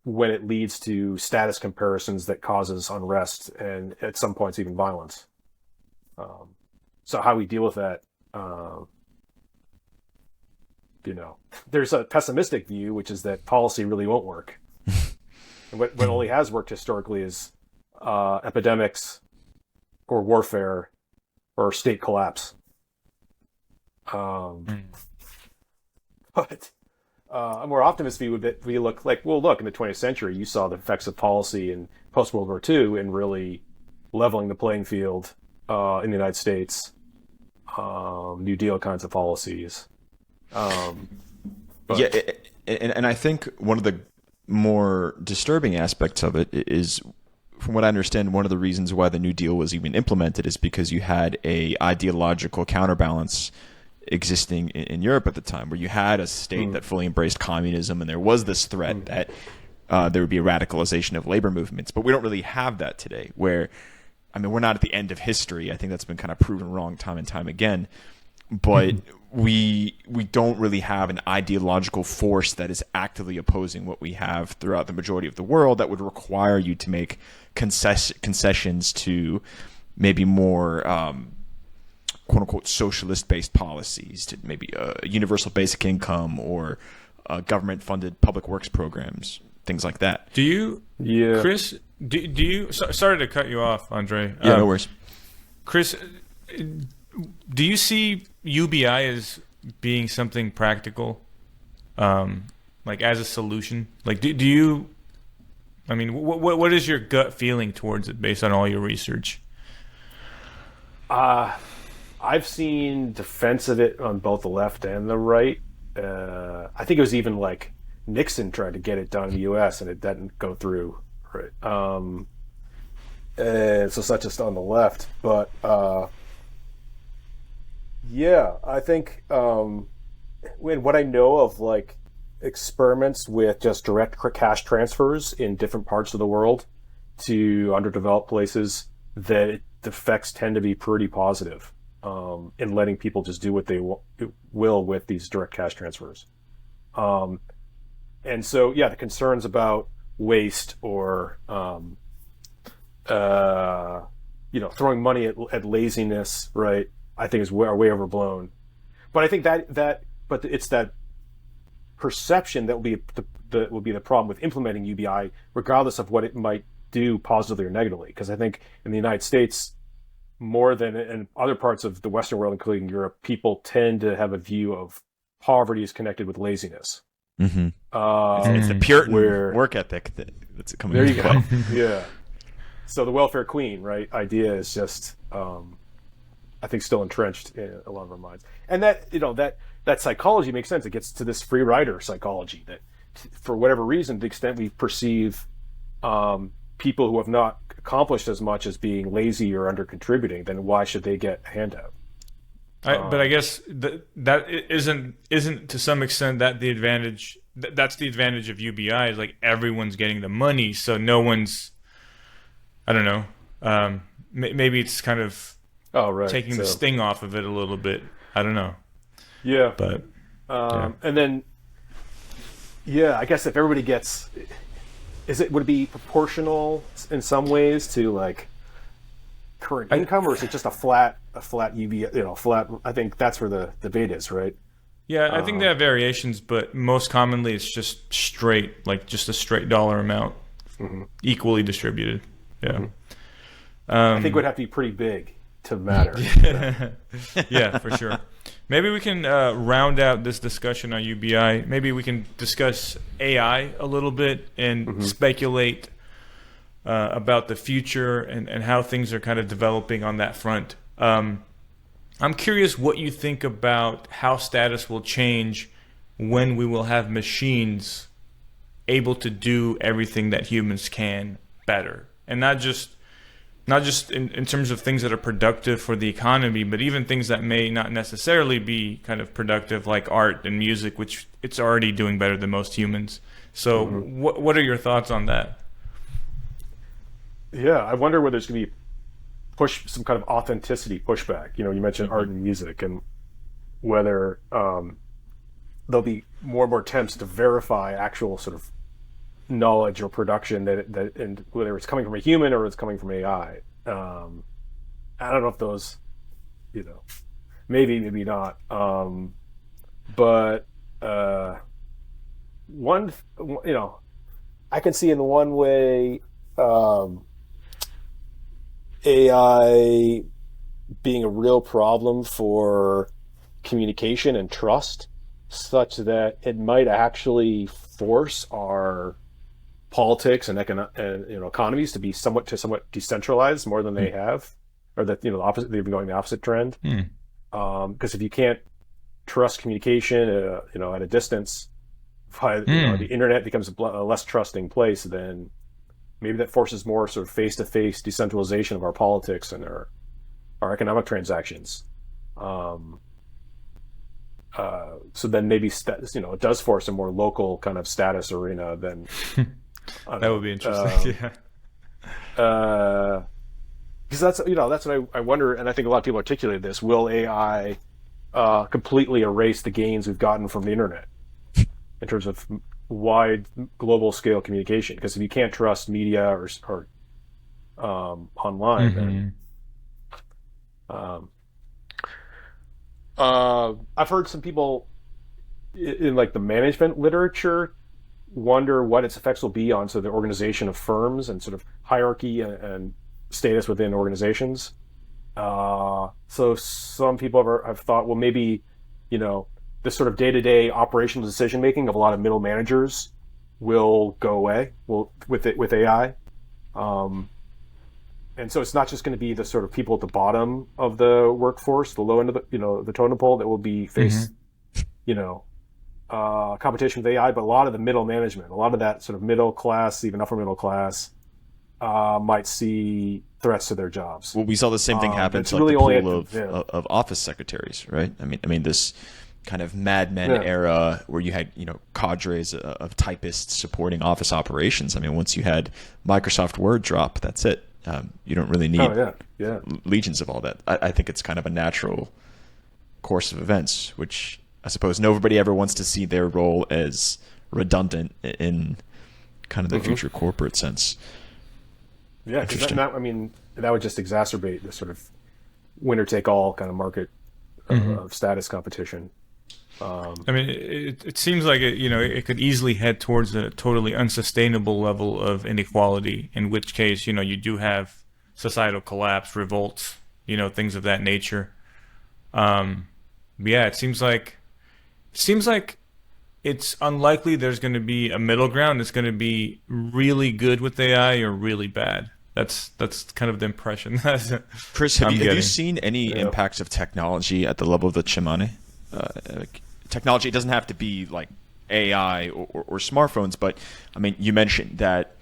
when it leads to status comparisons that causes unrest and at some points even violence. So how we deal with that, there's a pessimistic view, which is that policy really won't work. And what only has worked historically is epidemics or warfare or state collapse. But a more optimist view would be look in the 20th century, you saw the effects of policy in post-World War II in really leveling the playing field in the United States, New Deal kinds of policies. And I think one of the more disturbing aspects of it is, from what I understand, one of the reasons why the New Deal was even implemented is because you had a ideological counterbalance existing in Europe at the time, where you had a state that fully embraced communism, and there was this threat that there would be a radicalization of labor movements. But we don't really have that today, where, we're not at the end of history. I think that's been kind of proven wrong time and time again. But we don't really have an ideological force that is actively opposing what we have throughout the majority of the world that would require you to make concessions to maybe more quote-unquote socialist-based policies, to maybe a universal basic income or government-funded public works programs, things like that. Do you, Chris, do you, sorry to cut you off, Andre. Yeah, no worries. Chris, do you see UBI as being something practical, like as a solution? Like, do you? I mean, what is your gut feeling towards it based on all your research? I've seen defense of it on both the left and the right. I think it was even like Nixon tried to get it done in the U.S. and it didn't go through. Right. So such just on the left, but yeah, I think when what I know of like experiments with just direct cash transfers in different parts of the world to underdeveloped places, that the effects tend to be pretty positive in letting people just do what they will with these direct cash transfers. And so, yeah, the concerns about waste or throwing money at laziness, right, I think are way overblown. But I think but it's that perception that will be the problem with implementing UBI, regardless of what it might do positively or negatively. Because I think in the United States, more than in other parts of the Western world, including Europe, people tend to have a view of poverty is connected with laziness. Mm-hmm. It's the Puritan work ethic that's coming. There you go. Yeah. So the welfare queen, right, idea is just, I think, still entrenched in a lot of our minds. And that psychology makes sense. It gets to this free rider psychology that, for whatever reason, to the extent we perceive people who have not accomplished as much as being lazy or under contributing, then why should they get a handout? But I guess that isn't to some extent that the advantage. That's the advantage of UBI, is like everyone's getting the money, so no one's. I don't know. Maybe it's kind of taking the sting off of it a little bit. I don't know. Yeah. But and then, I guess if everybody gets, would it be proportional in some ways to like current income, or is it just a flat UBI? Flat. I think that's where the debate is, right? Yeah, I think they have variations, but most commonly it's just straight, like just a straight dollar amount, equally distributed. Yeah. Mm-hmm. I think it would have to be pretty big to matter. Yeah, for sure. Maybe we can round out this discussion on UBI. Maybe we can discuss AI a little bit and speculate about the future and how things are kind of developing on that front. I'm curious what you think about how status will change when we will have machines able to do everything that humans can better. And not just in terms of things that are productive for the economy, but even things that may not necessarily be kind of productive, like art and music, which it's already doing better than most humans. So what are your thoughts on that? Yeah, I wonder whether there's going to be some kind of authenticity pushback. You mentioned art and music, and whether there'll be more and more attempts to verify actual sort of knowledge or production that and whether it's coming from a human or it's coming from AI. I don't know if those, maybe not. But one, I can see in one way AI being a real problem for communication and trust, such that it might actually force our politics and economies to be somewhat decentralized more than they have, or that the opposite, they've been going the opposite trend. Because if you can't trust communication, at a distance, the internet becomes a less trusting place. Then maybe that forces more sort of face-to-face decentralization of our politics and our economic transactions. So then maybe it does force a more local kind of status arena than. That would be interesting. Because that's what I wonder, and I think a lot of people articulated this: will AI completely erase the gains we've gotten from the internet in terms of wide global scale communication? Because if you can't trust media or online, then I've heard some people in like the management literature wonder what its effects will be on the organization of firms and sort of hierarchy and status within organizations. So some people have thought, well, maybe, this sort of day-to-day operational decision-making of a lot of middle managers will go away with AI. And so it's not just going to be the sort of people at the bottom of the workforce, the low end of the totem pole that will be face, competition with AI, but a lot of the middle management, a lot of that sort of middle class, even upper middle class, might see threats to their jobs. Well, we saw the same thing happen to really the pool only of office secretaries, right? I mean this kind of Mad Men era where you had cadres of typists supporting office operations. I mean, once you had Microsoft Word drop, that's it. You don't really need legions of all that. I think it's kind of a natural course of events, which I suppose nobody ever wants to see their role as redundant in kind of the future corporate sense. Yeah, because that would just exacerbate the sort of winner-take-all kind of market of status competition. It seems like it could easily head towards a totally unsustainable level of inequality, in which case, you do have societal collapse, revolts, things of that nature. It seems like it's unlikely there's going to be a middle ground that's going to be really good with AI or really bad. That's kind of the impression. Chris, have you seen any impacts of technology at the level of the Tsimané? Technology, it doesn't have to be like AI or smartphones, but I mean, you mentioned that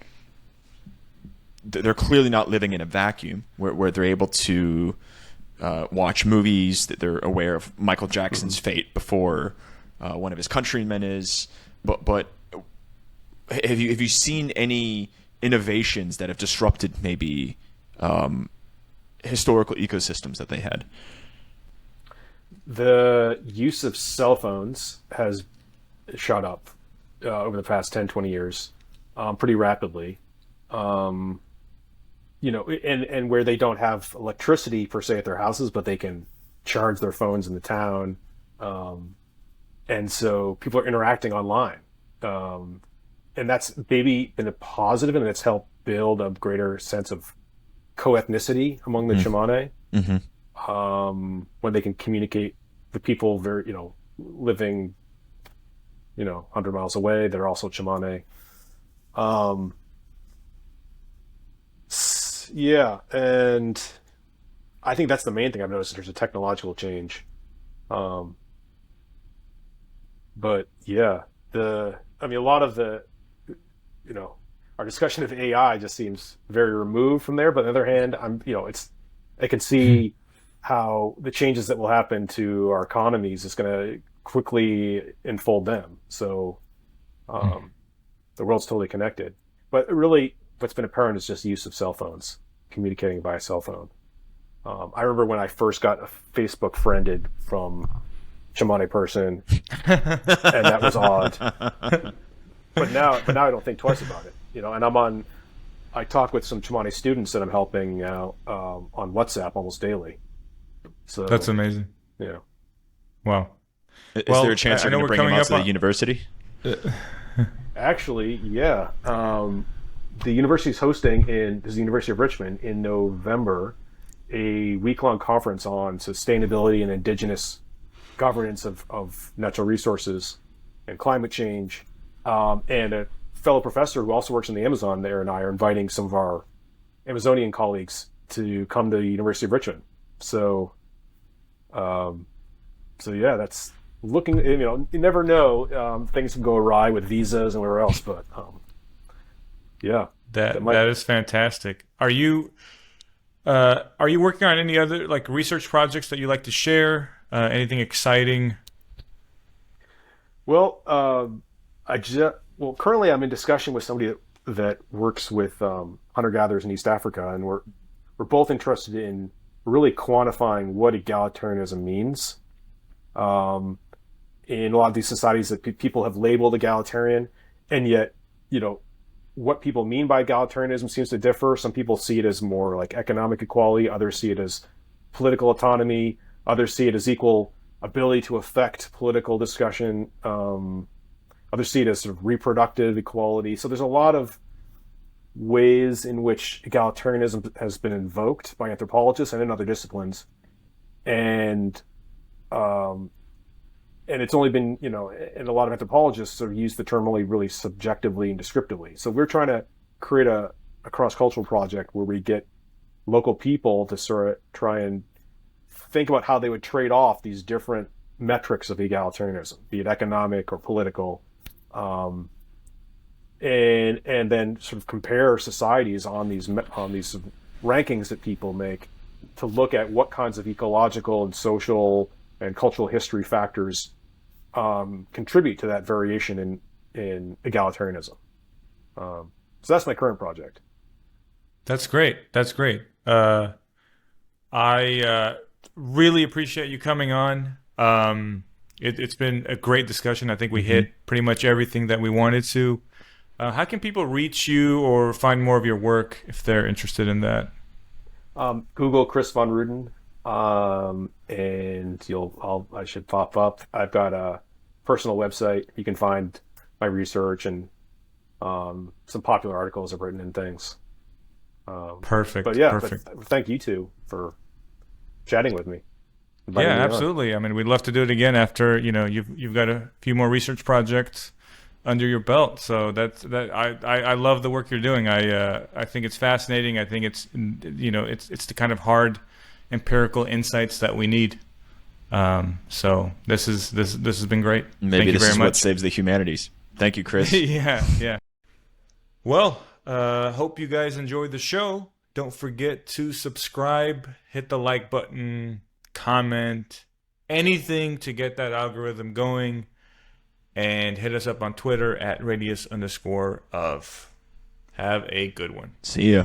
they're clearly not living in a vacuum where they're able to watch movies, that they're aware of Michael Jackson's fate before one of his countrymen is. But have you seen any innovations that have disrupted maybe historical ecosystems that they had? The use of cell phones has shot up over the past 10, 20 years pretty rapidly. And where they don't have electricity per se at their houses, but they can charge their phones in the town. And so people are interacting online. And that's maybe been a positive, and it's helped build a greater sense of co-ethnicity among the Tsimané. When they can communicate with people living, 100 miles away, they're also Tsimané. And I think that's the main thing I've noticed in terms of technological change. A lot of the, our discussion of AI just seems very removed from there. But on the other hand, I can see how the changes that will happen to our economies is going to quickly enfold them. So the world's totally connected. But really, what's been apparent is just the use of cell phones, communicating by a cell phone. I remember when I first got a Facebook friended from Tsimané person, and that was odd. But now I don't think twice about it. And I talk with some Tsimané students that I'm helping now on WhatsApp almost daily. So that's amazing. Yeah. Wow. Is there a chance you're going to bring him out to the university? Actually, yeah. The university is hosting this is the University of Richmond in November, a week-long conference on sustainability and indigenous governance of natural resources and climate change. And a fellow professor who also works in the Amazon there and I are inviting some of our Amazonian colleagues to come to the University of Richmond. So, that's looking, you never know, things can go awry with visas and wherever else, but, that is fantastic. Are you working on any other research projects that you like to share? Anything exciting? Well, currently I'm in discussion with somebody that works with hunter-gatherers in East Africa, and we're both interested in really quantifying what egalitarianism means. In a lot of these societies that people have labeled egalitarian, and yet, what people mean by egalitarianism seems to differ. Some people see it as more like economic equality, others see it as political autonomy, others see it as equal ability to affect political discussion, others see it as sort of reproductive equality. So there's a lot of ways in which egalitarianism has been invoked by anthropologists and in other disciplines, and it's only been, and a lot of anthropologists have used the term only really subjectively and descriptively. So we're trying to create a cross-cultural project where we get local people to sort of try and think about how they would trade off these different metrics of egalitarianism, be it economic or political, and then sort of compare societies on these rankings that people make to look at what kinds of ecological and social and cultural history factors contribute to that variation in egalitarianism. So that's my current project. That's great. That's great. I really appreciate you coming on. It's been a great discussion. I think we hit pretty much everything that we wanted to. How can people reach you or find more of your work if they're interested in that? Google Chris von Rueden, and I should pop up. I've got a personal website. You can find my research and some popular articles I've written and things. Perfect. But yeah, perfect. But thank you two for chatting with me. Yeah, absolutely. I mean, we'd love to do it again after you've got a few more research projects under your belt. So I love the work you're doing. I think it's fascinating. I think it's it's the kind of hard empirical insights that we need. So this has been great. Maybe Thank you this very is much. what saves the humanities. Thank you, Chris. Yeah. Well, hope you guys enjoyed the show. Don't forget to subscribe, hit the like button, comment, anything to get that algorithm going, and hit us up on Twitter at @radius_of. Have a good one. See ya.